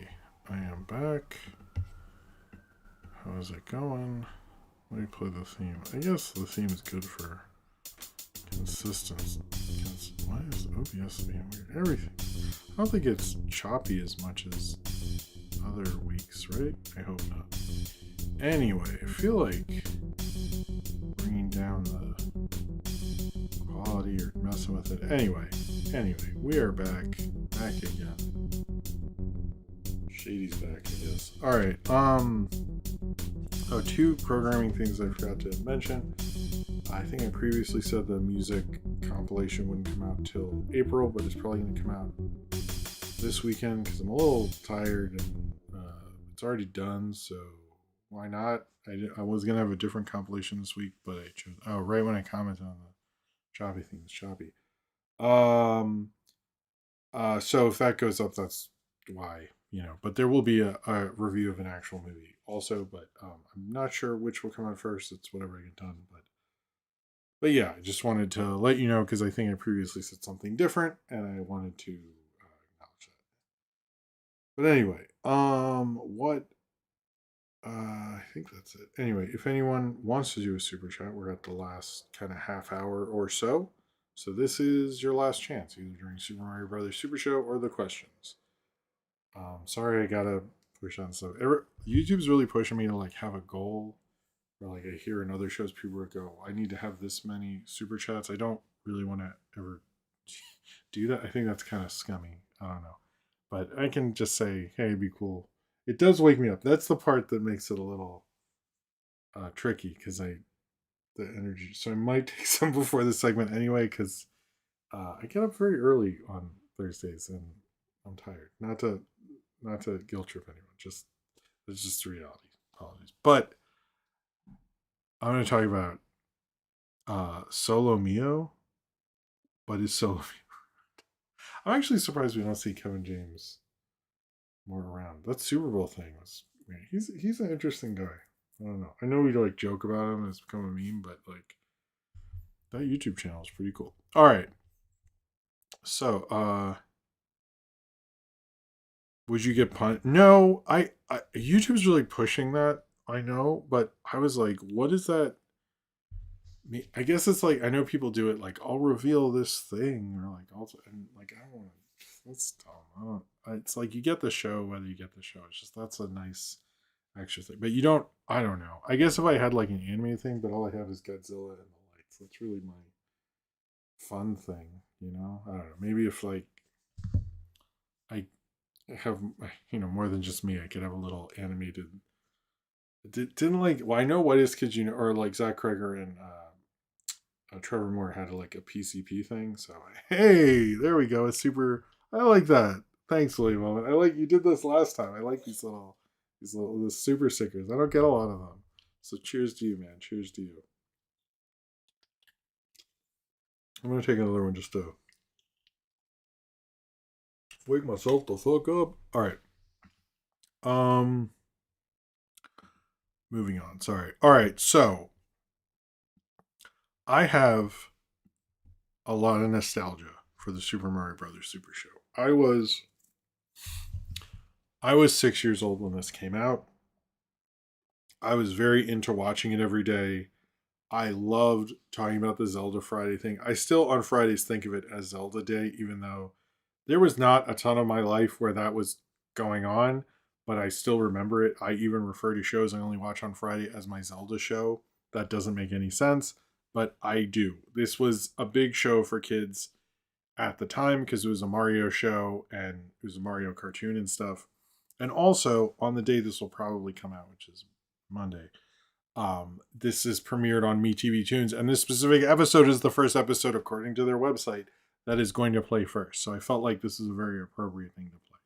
I am back. How is it going? Let me play the theme. I guess the theme is good for consistency. Why is OBS being weird? Everything. I don't think it's choppy as much as other weeks, right? I hope not. Anyway, I feel like bringing down the quality or messing with it. Anyway, we are back again. Shady's back, I guess. All right. Two programming things I forgot to mention. I think I previously said the music compilation wouldn't come out till April, but it's probably going to come out this weekend because I'm a little tired and it's already done, so why not? I was going to have a different compilation this week, but I chose... Oh, right when I commented on the choppy thing, it's choppy. So if that goes up, that's why, but there will be a review of an actual movie also, but I'm not sure which will come out first. It's whatever I get done, but yeah, I just wanted to let you know because I think I previously said something different and I wanted to acknowledge that. But anyway, what I think that's it. Anyway, if anyone wants to do a super chat, we're at the last kind of half hour or so. So this is your last chance, either during Super Mario Brothers Super Show or the questions. Sorry, I gotta push on stuff. YouTube's really pushing me to like have a goal. Or like I hear in other shows, people would go, "I need to have this many super chats." I don't really want to ever do that. I think that's kind of scummy. I don't know, but I can just say, "Hey, it'd be cool." It does wake me up. That's the part that makes it a little tricky because the energy. So I might take some before this segment anyway because I get up very early on Thursdays and I'm tired. Not to guilt trip anyone. It's just the reality. Apologies, but I'm going to talk about Solo Mio. What is Solo Mio? I'm actually surprised we don't see Kevin James more around. That Super Bowl thing was weird. He's an interesting guy. I don't know. I know we like joke about him. It's become a meme, but like that YouTube channel is pretty cool. All right. So, would you get punched? No, I YouTube's really pushing that. I know, but I was like, what is that? I guess it's like I know people do it like I'll reveal this thing or like also and like I don't want to. That's dumb. I don't. It's like you get the show whether you get the show. It's just that's a nice extra thing, but you don't. I don't know. I guess if I had like an anime thing, but all I have is Godzilla and the lights. That's really my fun thing. I don't know. Maybe if like I have more than just me, I could have a little animated. Didn't like. Well, I know What Is Kids or like Zach Kreger and. Trevor Moore had like a PCP thing, so hey, there we go. It's super. I like that. Thanks, William Moment. I like you did this last time. I like these the super stickers. I don't get a lot of them, so cheers to you, man. Cheers to you. I'm gonna take another one just to wake myself the fuck up. All right. Moving on. Sorry. All right. So I have a lot of nostalgia for the Super Mario Brothers Super Show. I was 6 years old when this came out. I was very into watching it every day. I loved talking about the Zelda Friday thing. I still on Fridays think of it as Zelda Day, even though there was not a ton of my life where that was going on, but I still remember it. I even refer to shows I only watch on Friday as my Zelda show. That doesn't make any sense, but I do. This was a big show for kids at the time because it was a Mario show and it was a Mario cartoon and stuff. And also on the day this will probably come out, which is Monday, this is premiered on MeTV Tunes, and this specific episode is the first episode, according to their website, that is going to play first. So I felt like this is a very appropriate thing to play.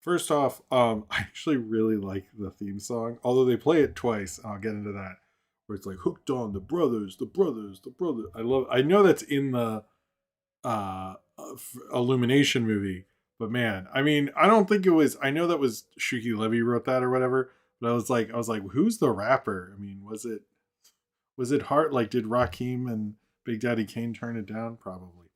First off, I actually really like the theme song, although they play it twice. I'll get into that, where it's like hooked on the brothers. I know that's in the Illumination movie, but man, I mean, I don't think it was. I know that was Shuki Levy wrote that or whatever, but I was like, who's the rapper? I mean, was it Hart? Like, did Rakim and Big Daddy Kane turn it down? Probably.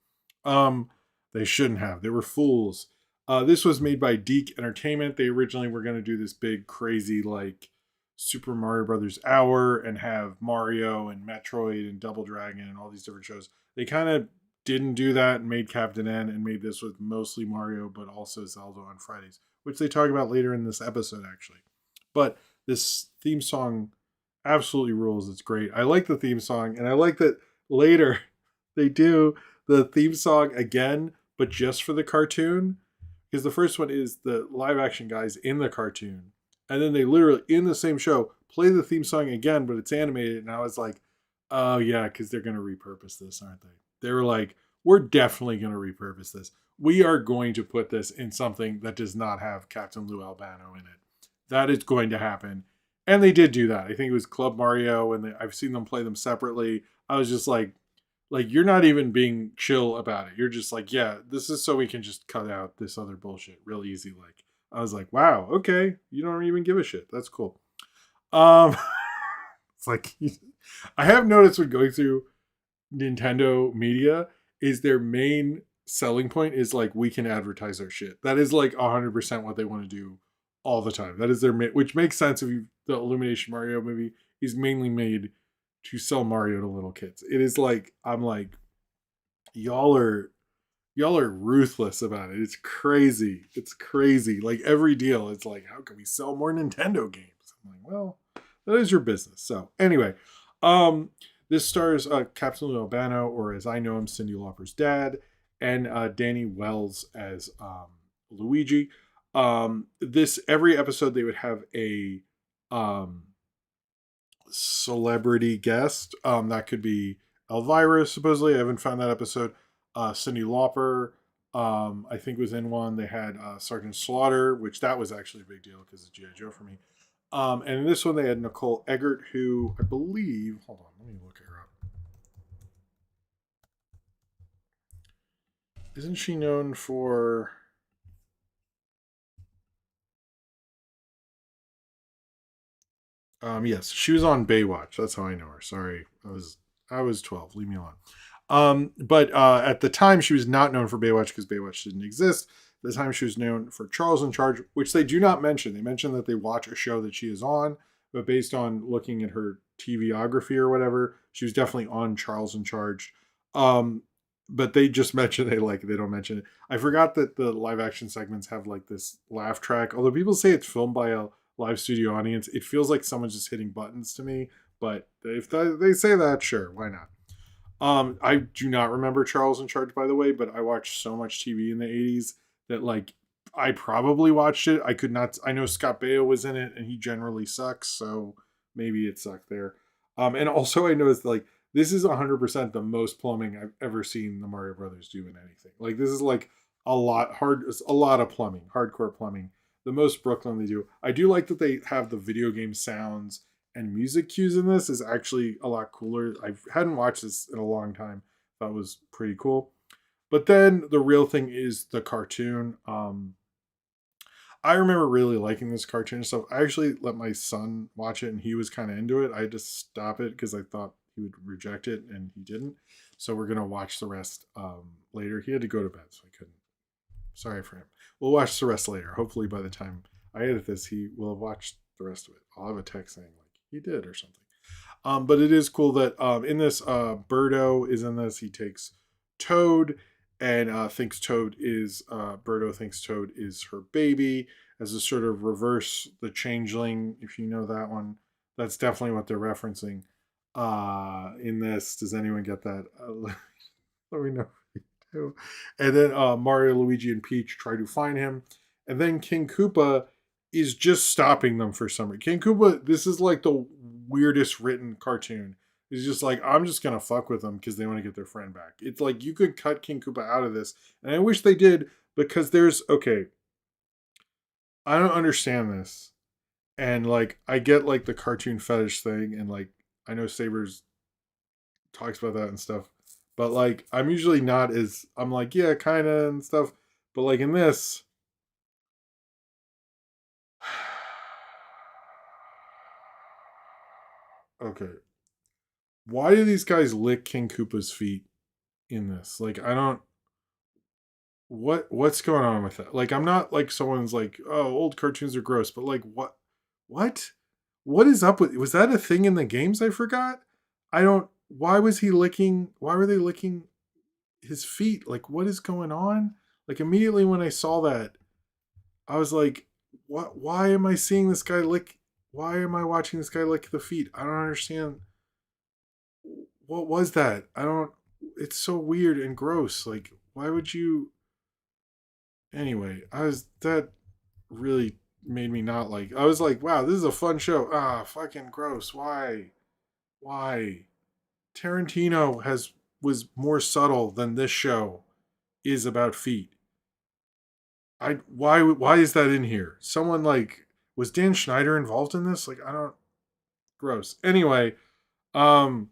They shouldn't have. They were fools. This was made by Deke Entertainment. They originally were going to do this big, crazy, like Super Mario Brothers hour and have Mario and Metroid and Double Dragon and all these different shows. They kind of didn't do that and made Captain N and made this with mostly Mario, but also Zelda on Fridays, which they talk about later in this episode, actually. But this theme song absolutely rules. It's great. I like the theme song, and I like that later they do the theme song again, but just for the cartoon. Because the first one is the live action guys in the cartoon. And then they literally, in the same show, play the theme song again, but it's animated. And I was like, oh, yeah, because they're going to repurpose this, aren't they? They were like, we're definitely going to repurpose this. We are going to put this in something that does not have Captain Lou Albano in it. That is going to happen. And they did do that. I think it was Club Mario, and I've seen them play them separately. I was just like you're not even being chill about it. You're just like, yeah, this is so we can just cut out this other bullshit real easy. Like, I was like, wow, okay, you don't even give a shit. That's cool. Um, it's like I have noticed when going through Nintendo media is their main selling point is like we can advertise our shit. That is like 100% what they want to do all the time. That is their which makes sense if you the Illumination Mario movie is mainly made to sell Mario to little kids. It is like I'm like y'all are ruthless about it. It's crazy. It's crazy. Like every deal, it's like how can we sell more Nintendo games? I'm like, well, that is your business. So anyway, this stars Captain Lou Albano, or as I know him, Cyndi Lauper's dad, and Danny Wells as Luigi. This every episode they would have a um, celebrity guest. That could be Elvira, supposedly. I haven't found that episode. Cyndi Lauper, I think was in one. They had Sergeant Slaughter, which that was actually a big deal because it's G.I. Joe for me. And in this one, they had Nicole Eggert, who I believe. Hold on, let me look her up. Isn't she known for? Yes, she was on Baywatch. That's how I know her. Sorry, I was 12. Leave me alone. But at the time, she was not known for Baywatch because Baywatch didn't exist. At the time, she was known for Charles in Charge, which they do not mention. They mention that they watch a show that she is on, but based on looking at her TVography or whatever, she was definitely on Charles in Charge. Um, but they just mention they don't mention it. I forgot that the live action segments have like this laugh track. Although people say it's filmed by a live studio audience, it feels like someone's just hitting buttons to me. But if they say that, sure, why not? I do not remember Charles in Charge, by the way, but I watched so much TV in the 80s that like I probably watched it. I could not. I know Scott Baio was in it, and he generally sucks, so maybe it sucked there. And also I noticed like this is 100% the most plumbing I've ever seen the Mario Brothers do in anything. Like this is like a lot of plumbing, hardcore plumbing. The most Brooklyn they do. I do like that they have the video game sounds and music cues in this is actually a lot cooler. I hadn't watched this in a long time. That was pretty cool. But then the real thing is the cartoon. I remember really liking this cartoon and stuff. I actually let my son watch it and he was kind of into it. I had to stop it because I thought he would reject it and he didn't. So we're going to watch the rest later. He had to go to bed, so I couldn't. Sorry for him. We'll watch the rest later. Hopefully by the time I edit this, he will have watched the rest of it. I'll have a text saying like he did or something. But it is cool that in this, Birdo is in this. He takes Toad and thinks Toad is Birdo thinks Toad is her baby as a sort of reverse the changeling. If you know that one, that's definitely what they're referencing in this. Does anyone get that? Let me know if you do. And then Mario, Luigi, and Peach try to find him, and then King Koopa is just stopping them for some reason. King Koopa, this is like the weirdest written cartoon. He's just like, I'm just gonna fuck with them because they want to get their friend back. It's like you could cut King Koopa out of this, and I wish they did because there's okay. I don't understand this, and like I get like the cartoon fetish thing, and like I know Sabers talks about that and stuff, but like I'm usually not as I'm like yeah, kind of and stuff, but like in this. Okay, why do these guys lick King Koopa's feet in this? Like, I don't. what's going on with that? Like, I'm not like someone's like, oh, old cartoons are gross, but like, what, what is up with? Was that a thing in the games? I forgot. I don't. Why was he licking? Why were they licking his feet? Like, what is going on? Like, immediately when I saw that, I was like, what? Why am I seeing this guy lick? Why am I watching this guy lick the feet? I don't understand. What was that? I don't. It's so weird and gross. Like, why would you? Anyway, I was that really made me not like. I was like, wow, this is a fun show. Ah, fucking gross. Why? Why? Tarantino has was more subtle than this show is about feet. I why is that in here? Someone like was Dan Schneider involved in this? Like I don't gross. Anyway, um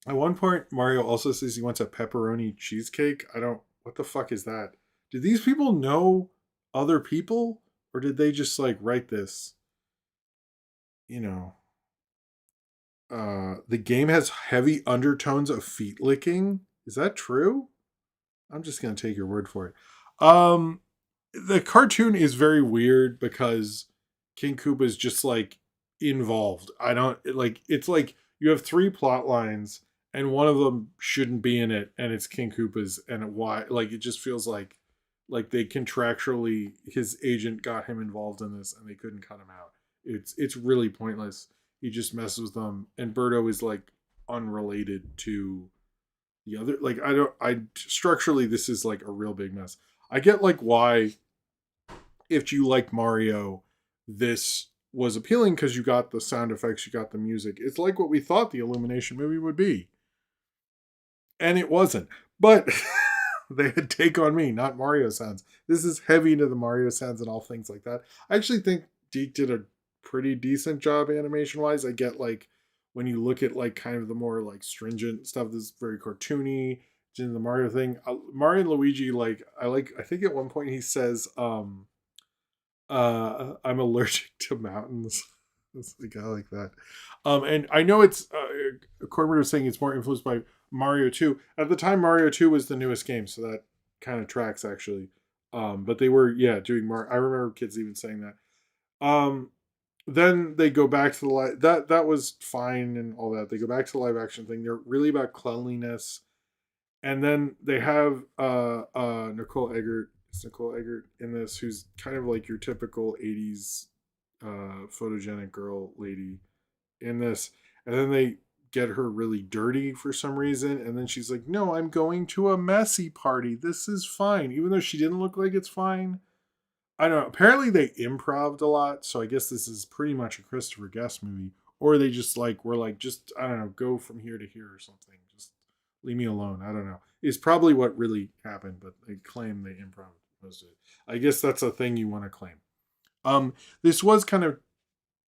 at one point Mario also says he wants a pepperoni cheesecake. I don't what the fuck is that? Did these people know other people or did they just like write this, you know, the game has heavy undertones of feet licking? Is that true? I'm just going to take your word for it. The cartoon is very weird because King Koopa is just like involved. I don't like it's like you have three plot lines and one of them shouldn't be in it and it's King Koopa's and why like it just feels like they contractually his agent got him involved in this and they couldn't cut him out. It's really pointless. He just messes with them and Birdo is like unrelated to the other like I structurally this is like a real big mess. I get like why if you like Mario this was appealing because you got the sound effects, you got the music. It's like what we thought the Illumination movie would be. And it wasn't. But they had Take on Me, not Mario sounds. This is heavy into the Mario sounds and all things like that. I actually think Deke did a pretty decent job animation wise. I get like when you look at like kind of the more like stringent stuff, this is very cartoony. In the Mario thing, Mario and Luigi, I think at one point he says, I'm allergic to mountains. It's like I like that. And I know it's Corbett was saying it's more influenced by Mario 2. At the time, Mario 2 was the newest game, so that kind of tracks actually. But they were doing Mario. I remember kids even saying that. Then they go back to the that was fine and all that. They go back to the live action thing. They're really about cleanliness, and then they have Nicole Eggert. It's Nicole Eggert in this, who's kind of like your typical '80s photogenic girl lady in this, and then they get her really dirty for some reason, and then she's like, "No, I'm going to a messy party. This is fine," even though she didn't look like it's fine. I don't know. Apparently they improv'd a lot, so I guess this is pretty much a Christopher Guest movie, or they just like were like, just I don't know, go from here to here or something. Just leave me alone. I don't know. It's probably what really happened, but they claim they improv most of it. I guess that's a thing you want to claim. This was kind of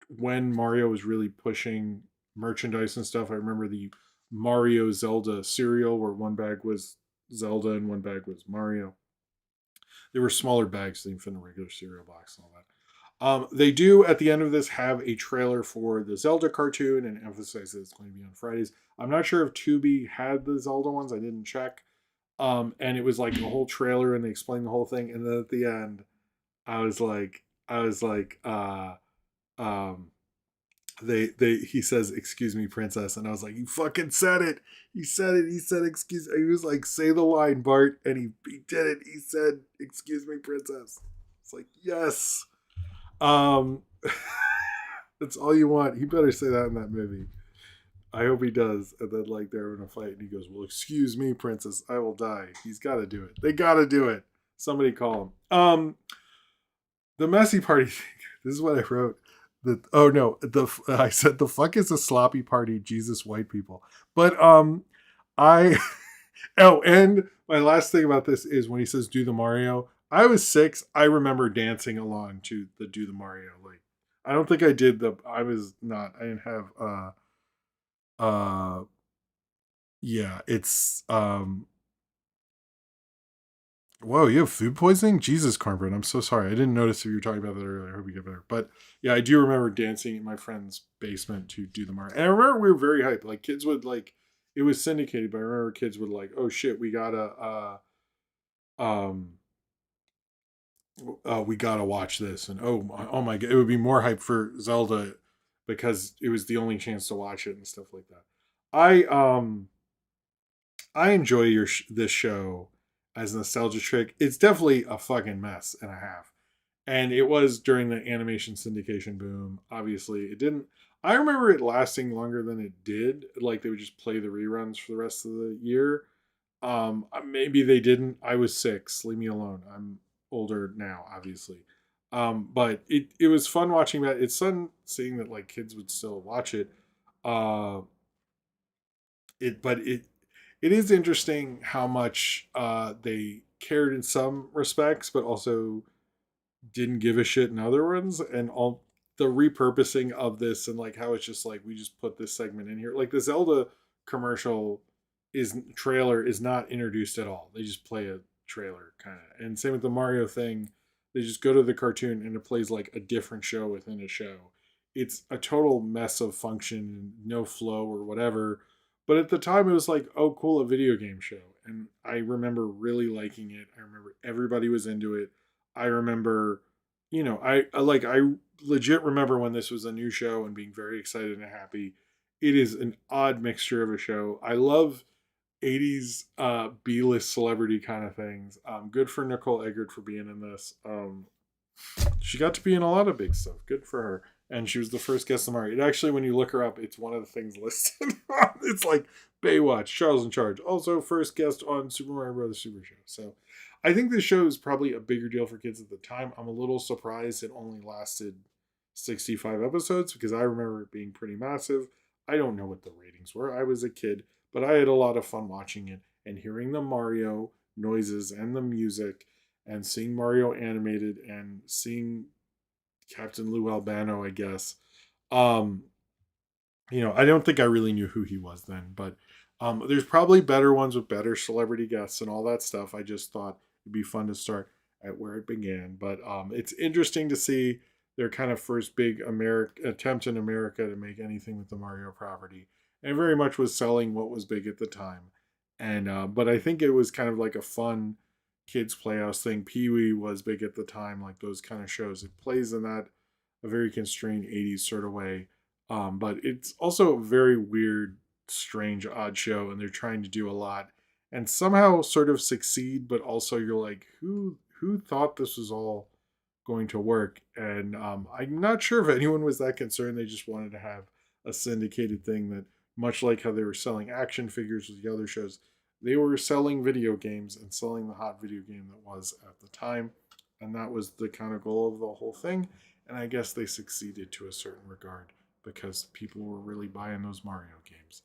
when Mario was really pushing merchandise and stuff. I remember the Mario Zelda cereal where one bag was Zelda and one bag was Mario. They were smaller bags than fit in a regular cereal box and all that. They do at the end of this have a trailer for the Zelda cartoon and emphasize that it's going to be on Fridays. I'm not sure if Tubi had the Zelda ones. I didn't check. And it was like a whole trailer and they explained the whole thing. And then at the end, I was like, um, he says excuse me princess and I was like you fucking said it, he said it, he said excuse, he was like say the line Bart and he did it, he said excuse me princess. It's like yes. um that's all you want. He better say that in that movie. I hope he does. And then like they're in a fight and he goes, well excuse me princess, I will die. He's got to do it. They got to do it. Somebody call him. The messy party thing. This is what I wrote. I said the fuck is a sloppy party, Jesus white people. But I oh, and my last thing about this is when he says do the Mario. I was 6. I remember dancing along to the do the Mario. Like I don't think I did the. I was not. I didn't have. Uh. Yeah. It's. Whoa, you have food poisoning? Jesus, Carpet. I'm so sorry. I didn't notice if you were talking about that earlier. I hope you get better. But yeah, I do remember dancing in my friend's basement to do the Mario. And I remember we were very hyped. Like kids would like it was syndicated, but I remember kids would like, oh shit, we got a we gotta watch this, and oh my god, it would be more hype for Zelda because it was the only chance to watch it and stuff like that. I enjoy this show as a nostalgia trick. It's definitely a fucking mess and a half, and it was during the animation syndication boom. Obviously, it didn't. I remember it lasting longer than it did. Like they would just play the reruns for the rest of the year. Maybe they didn't. I was 6. Leave me alone. I'm older now, obviously. But it was fun watching that. It's fun seeing that like kids would still watch it. Uh, it is interesting how much they cared in some respects, but also didn't give a shit in other ones, and all the repurposing of this and like how it's just like we just put this segment in here. Like the Zelda commercial is trailer is not introduced at all. They just play a trailer kind of. And same with the Mario thing. They just go to the cartoon and it plays like a different show within a show. It's a total mess of function, no flow or whatever. But at the time it was like, oh cool, a video game show. And I remember really liking it. I remember everybody was into it. I remember, I legit remember when this was a new show and being very excited and happy. It is an odd mixture of a show. I love 80s B-list celebrity kind of things. Good for Nicole Eggert for being in this. She got to be in a lot of big stuff. Good for her. And she was the first guest on Mario. It actually, when you look her up, it's one of the things listed. It's like Baywatch, Charles in Charge. Also, first guest on Super Mario Brothers Super Show. So I think this show is probably a bigger deal for kids at the time. I'm a little surprised it only lasted 65 episodes because I remember it being pretty massive. I don't know what the ratings were. I was a kid, but I had a lot of fun watching it and hearing the Mario noises and the music and seeing Mario animated and seeing Captain Lou Albano, I guess. Um, I don't think I really knew who he was then, but there's probably better ones with better celebrity guests and all that stuff. I just thought it'd be fun to start at where it began. But it's interesting to see their kind of first big attempt in America to make anything with the Mario property, and very much was selling what was big at the time. And but I think it was kind of like a fun kids playhouse thing. Pee Wee was big at the time, like those kind of shows. It plays in that a very constrained 80s sort of way. But it's also a very weird, strange, odd show, and they're trying to do a lot and somehow sort of succeed, but also you're like, who thought this was all going to work? And I'm not sure if anyone was that concerned. They just wanted to have a syndicated thing that, much like how they were selling action figures with the other shows, they were selling video games and selling the hot video game that was at the time. And that was the kind of goal of the whole thing. And I guess they succeeded to a certain regard because people were really buying those Mario games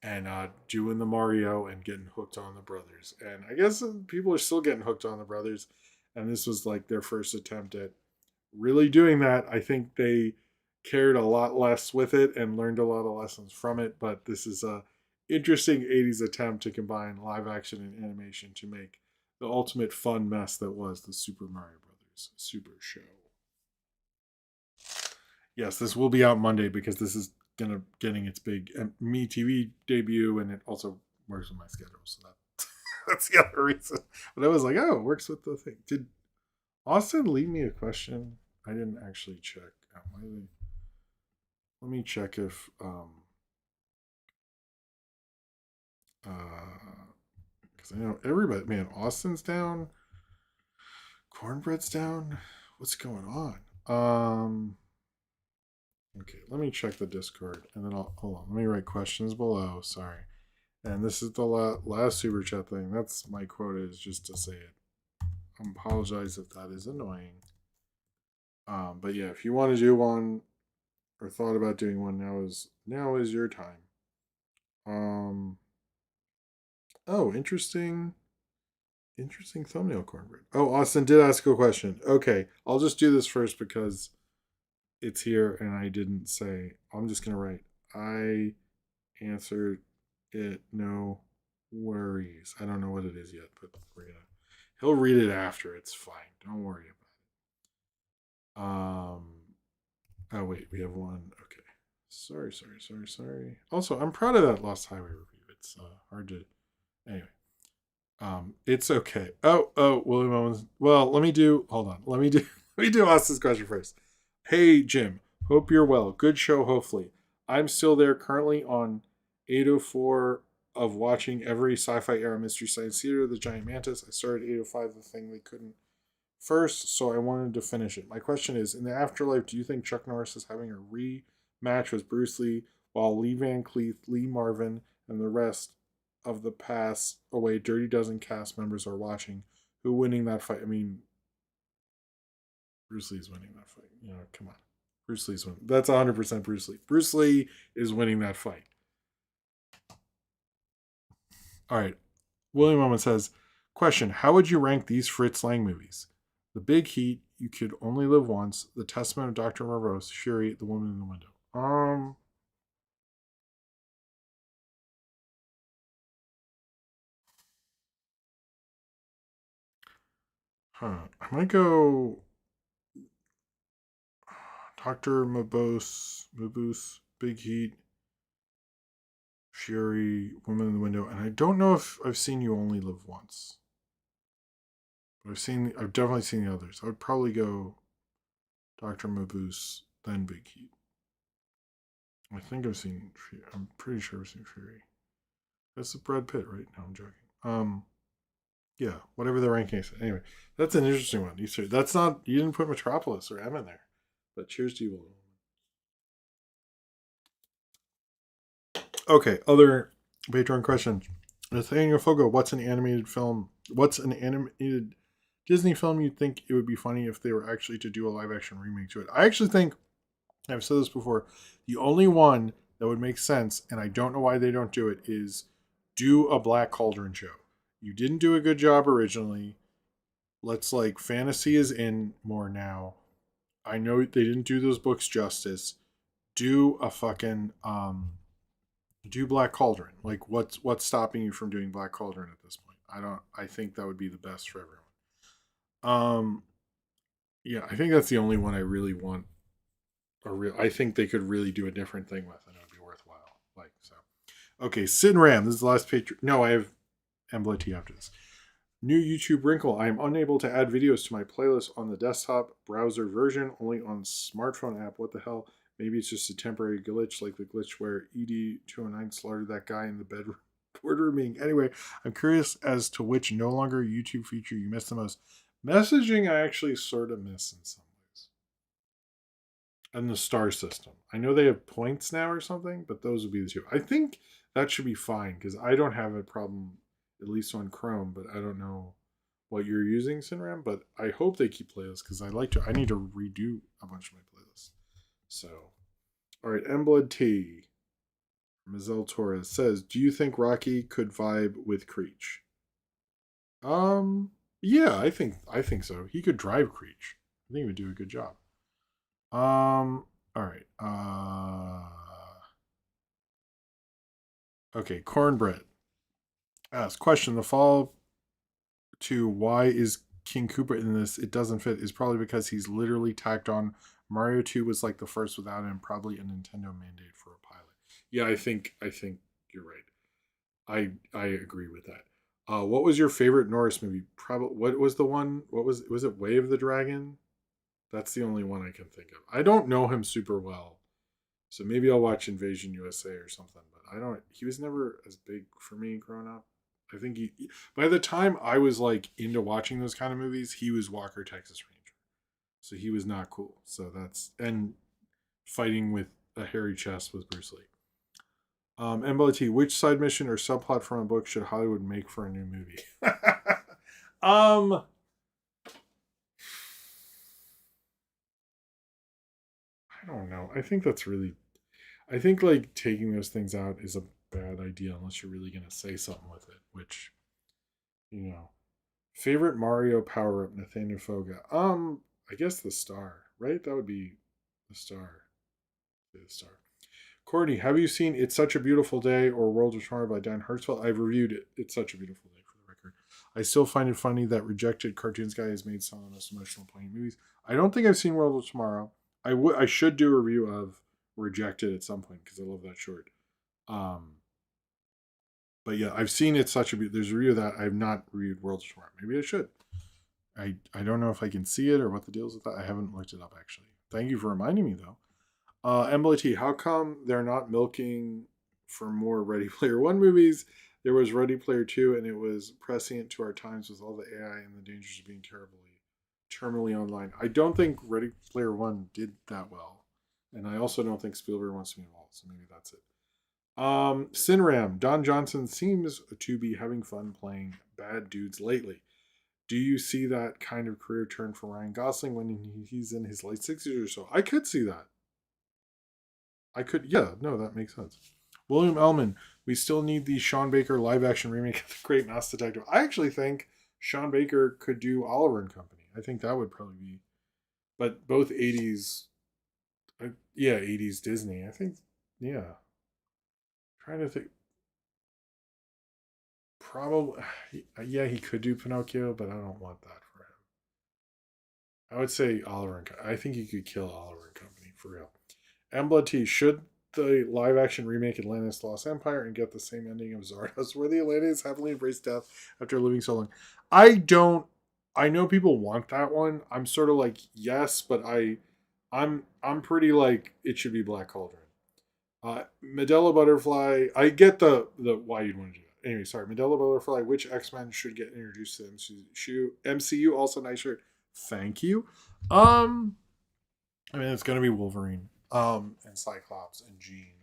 and doing the Mario and getting hooked on the brothers. And I guess people are still getting hooked on the brothers. And this was like their first attempt at really doing that. I think they cared a lot less with it and learned a lot of lessons from it. But this is a interesting 80s attempt to combine live action and animation to make the ultimate fun mess that was the Super Mario Brothers Super Show. Yes, this will be out Monday because this is getting its big Me TV debut, and it also works with my schedule. So that's the other reason. But I was like, oh, it works with the thing. Did Austin leave me a question? I didn't actually check. Let me check if because I know everybody. Man, Austin's down. Cornbread's down. What's going on? Okay, let me check the Discord and then I'll hold on. Let me write questions below. Sorry. And this is the last super chat thing. That's my quota, is just to say it. I apologize if that is annoying. But yeah, if you want to do one or thought about doing one, now is your time. Oh, interesting thumbnail, Cornbread. Oh, Austin did ask a question. Okay, I'll just do this first because it's here and I didn't say. I'm just gonna write. I answered it. No worries. I don't know what it is yet, but he'll read it after. It's fine. Don't worry about it. Oh wait, we have one. Okay. Sorry. Also, I'm proud of that Lost Highway review. It's hard to. Anyway. It's okay. William Owens. Well, let me do. Hold on. Let me do. Let me do Austin's question first. Hey Jim, hope you're well. Good show. Hopefully, I'm still there currently on 804 of watching every sci-fi era mystery science theater. The Giant Mantis. I started 805, the thing they couldn't first, so I wanted to finish it. My question is: in the afterlife, do you think Chuck Norris is having a rematch with Bruce Lee, while Lee Van Cleef, Lee Marvin, and the rest of the Pass Away Dirty Dozen cast members are watching? Who winning that fight? I mean, Bruce Lee's winning that fight. You know, come on. Bruce Lee's winning. That's 100% Bruce Lee. Bruce Lee is winning that fight. All right. William Owen says, question: how would you rank these Fritz Lang movies? The Big Heat, You Could Only Live Once, The Testament of Dr. Morose, Fury, The Woman in the Window. I might go Dr. Mabuse, Big Heat, Fury, Woman in the Window, and I don't know if I've seen You Only Live Once. But I've definitely seen the others. I would probably go Dr. Mabuse, then Big Heat. I think I'm pretty sure I've seen Fury. That's the Brad Pitt, right? No, I'm joking. Yeah, whatever the ranking is. Anyway, that's an interesting one. That's not, you didn't put Metropolis or M in there. But cheers to you, Will. Okay, other Patreon questions. Nathaniel Fogo, what's an animated Disney film you'd think it would be funny if they were actually to do a live action remake to it? I actually think, I've said this before, the only one that would make sense, and I don't know why they don't do it, is do a Black Cauldron show. You didn't do a good job originally. Let's fantasy is in more now. I know they didn't do those books justice. Do a fucking do Black Cauldron. What's stopping you from doing Black Cauldron at this point? I think that would be the best for everyone. Yeah, I think that's the only one I really want. I think they could really do a different thing with, and it would be worthwhile. Okay, Sin Ram. This is the last picture. No, I have Embla after this. New YouTube wrinkle. I am unable to add videos to my playlist on the desktop browser version, only on smartphone app. What the hell? Maybe it's just a temporary glitch, like the glitch where ED209 slaughtered that guy in the bedroom boardroom meeting. Anyway, I'm curious as to which no longer YouTube feature you miss the most. Messaging, I actually sort of miss in some ways. And the star system. I know they have points now or something, but those would be the two. I think that should be fine because I don't have a problem, at least on Chrome, but I don't know what you're using, Sinram. But I hope they keep playlists because I need to redo a bunch of my playlists. So, all right, Mblood T. Mazel Torres says, "Do you think Rocky could vibe with Creech?" Yeah, I think so. He could drive Creech. I think he would do a good job. All right. Okay, Cornbread asks, question: the follow to why is King Koopa in this? It doesn't fit. Is probably because he's literally tacked on. Mario 2 was like the first without him, probably a Nintendo mandate for a pilot. Yeah, I think you're right. I agree with that. What was your favorite Norris movie? Probably what was the one? What was it? Way of the Dragon? That's the only one I can think of. I don't know him super well, so maybe I'll watch Invasion USA or something. But I don't. He was never as big for me growing up. I think by the time I was into watching those kind of movies, he was Walker Texas Ranger, so he was not cool. So and fighting with a hairy chest with Bruce Lee. MLT, which side mission or subplot from a book should Hollywood make for a new movie? I don't know. I think taking those things out is a bad idea unless you're really gonna say something with it. Which, favorite Mario power up, Nathaniel Foga. I guess the star, right? That would be the star. The star. Courtney, have you seen It's Such a Beautiful Day or World of Tomorrow by Dan Hertzfeld? I've reviewed it. It's such a beautiful day, for the record. I still find it funny that Rejected Cartoons Guy has made some of the most emotional playing movies. I don't think I've seen World of Tomorrow. I should do a review of Rejected at some point because I love that short. But But yeah, I've seen It's Such a there's a review of that. I've not reviewed Worlds of Tomorrow. Maybe I should. I don't know if I can see it or what the deal is with that. I haven't looked it up actually. Thank you for reminding me though. MLT, how come they're not milking for more Ready Player One movies? There was Ready Player Two, and it was prescient to our times with all the AI and the dangers of being terminally online. I don't think Ready Player One did that well, and I also don't think Spielberg wants to be involved. So maybe that's it. Sinram, Don Johnson seems to be having fun playing bad dudes lately. Do you see that kind of career turn for Ryan Gosling when he's in his late 60s or so? I could see that. Yeah, no, that makes sense. William Ellman, we still need the Sean Baker live action remake of The Great Mouse Detective. I actually think Sean Baker could do Oliver and Company. I think that would probably be, but both 80s, yeah, 80s Disney. I think, yeah. Trying to think, probably, yeah, he could do Pinocchio, but I don't want that for him. I would say Oliver and Company. I think he could kill Oliver and Company for real. Embla T, should the live action remake Atlantis Lost Empire and get the same ending of Zardos, where the Atlanteans happily embrace death after living so long? I don't. I know people want that one. I'm sort of like yes, but I'm pretty like it should be Black Cauldron. Medela Butterfly. I get the why you'd want to do that. Anyway, sorry. Medela Butterfly. Which X Men should get introduced to the MCU? Also, nice shirt. Thank you. I mean, it's gonna be Wolverine. And Cyclops and Jean.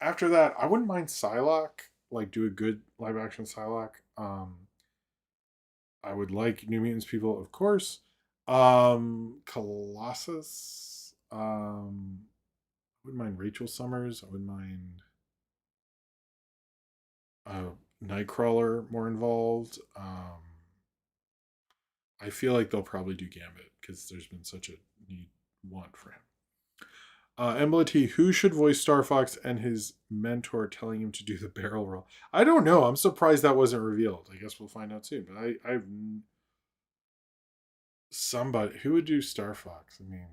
After that, I wouldn't mind Psylocke. Like, do a good live action Psylocke. I would like New Mutants people, of course. Colossus. I wouldn't mind Rachel Summers. I wouldn't mind Nightcrawler more involved. I feel like they'll probably do Gambit because there's been such a want for him. Embla, who should voice Star Fox and his mentor telling him to do the barrel roll? I don't know. I'm surprised that wasn't revealed. I guess we'll find out soon. But I've somebody who would do Star Fox. I mean,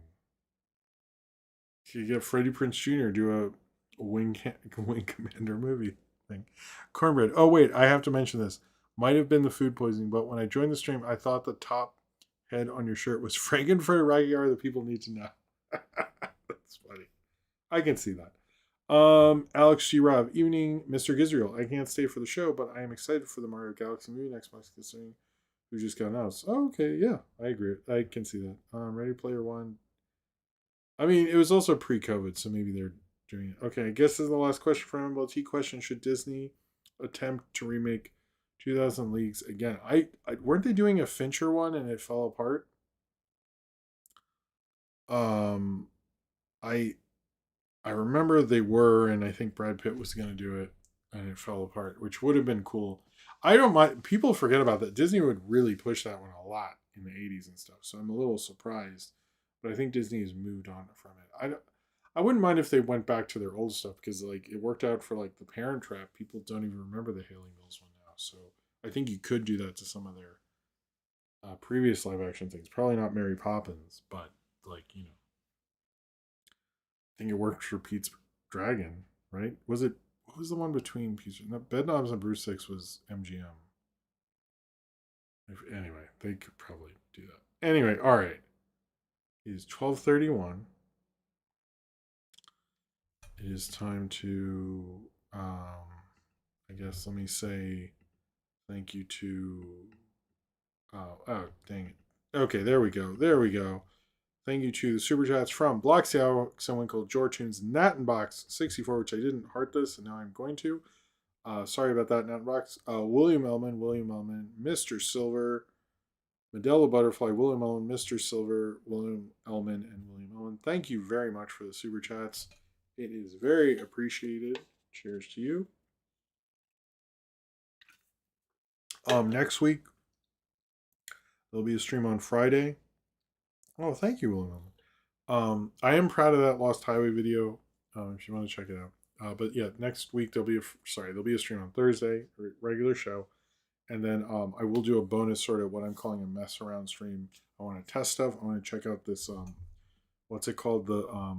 you get Freddie Prinze Jr. do a Wing Commander movie thing. Cornbread. Oh wait, I have to mention this. Might have been the food poisoning, but when I joined the stream, I thought the top head on your shirt was Frankenfurter Ragyar. The people need to know. That's funny. I can see that. Alex G. Rob, evening, Mr. Gisriel. I can't stay for the show, but I am excited for the Mario Galaxy movie next month, considering who just got announced. Oh, okay, yeah, I agree. I can see that. Ready Player One. I mean, it was also pre-COVID, so maybe they're doing it. Okay, I guess this is the last question for MLT question. Should Disney attempt to remake 2000 Leagues again? I weren't they doing a Fincher one and it fell apart? I I remember they were, and I think Brad Pitt was going to do it, and it fell apart, which would have been cool. I don't mind. People forget about that. Disney would really push that one a lot in the '80s and stuff. So I'm a little surprised, but I think Disney has moved on from it. I wouldn't mind if they went back to their old stuff because like it worked out for like the Parent Trap. People don't even remember the Hailing Bills one now. So I think you could do that to some of their previous live action things. Probably not Mary Poppins, but like I think it worked for Pete's Dragon, right? Was it? What was the one between Pete's? No, Bedknobs and Bruce Six was MGM. Anyway, they could probably do that. Anyway, all right. It is 12:31. It is time to, I guess, let me say thank you to. Oh, dang it. Okay, there we go. There we go. Thank you to the Super Chats from Bloxiao, someone called Jortunes, Nattenbox64, which I didn't heart this, and now I'm going to. Sorry about that, Nattenbox. William Ellman, Mr. Silver, Medela Butterfly, William Ellman, Mr. Silver, William Ellman, and William Ellman. Thank you very much for the Super Chats. It is very appreciated. Cheers to you. Next week, there'll be a stream on Friday. Oh, thank you, William. I am proud of that Lost Highway video. If you want to check it out. But yeah, next week there'll be a stream on Thursday, regular show, and then I will do a bonus sort of what I'm calling a mess around stream. I want to test stuff. I want to check out this what's it called, the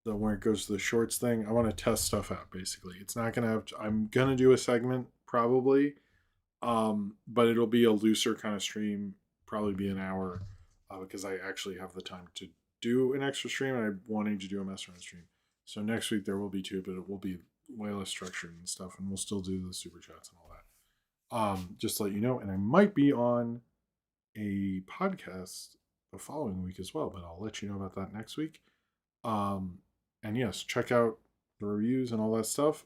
the where it goes to the shorts thing. I want to test stuff out. Basically, it's not gonna have. I'm gonna do a segment probably, but it'll be a looser kind of stream. Probably be an hour, because I actually have the time to do an extra stream, and I'm wanting to do a mess around stream. So next week there will be two, but it will be way less structured and stuff, and we'll still do the super chats and all that. Just to let you know, and I might be on a podcast the following week as well, but I'll let you know about that next week. And yes, check out the reviews and all that stuff.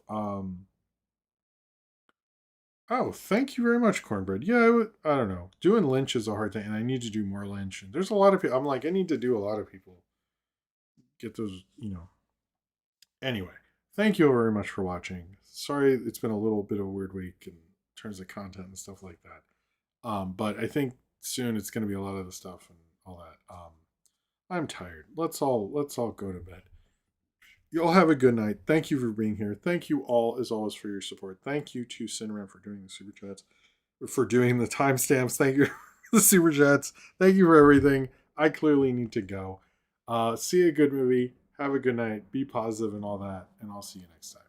Oh, thank you very much, Cornbread. Yeah, I don't know. Doing Lynch is a hard thing, and I need to do more Lynch. And there's a lot of people. I'm like, I need to do a lot of people. Get those, Anyway, thank you all very much for watching. Sorry, it's been a little bit of a weird week in terms of content and stuff like that. But I think soon it's going to be a lot of the stuff and all that. I'm tired. Let's all go to bed. You all have a good night. Thank you for being here. Thank you all, as always, for your support. Thank you to Cinnamon for doing the super chats, for doing the timestamps. Thank you for the super chats. Thank you for everything. I clearly need to go. See a good movie. Have a good night. Be positive and all that. And I'll see you next time.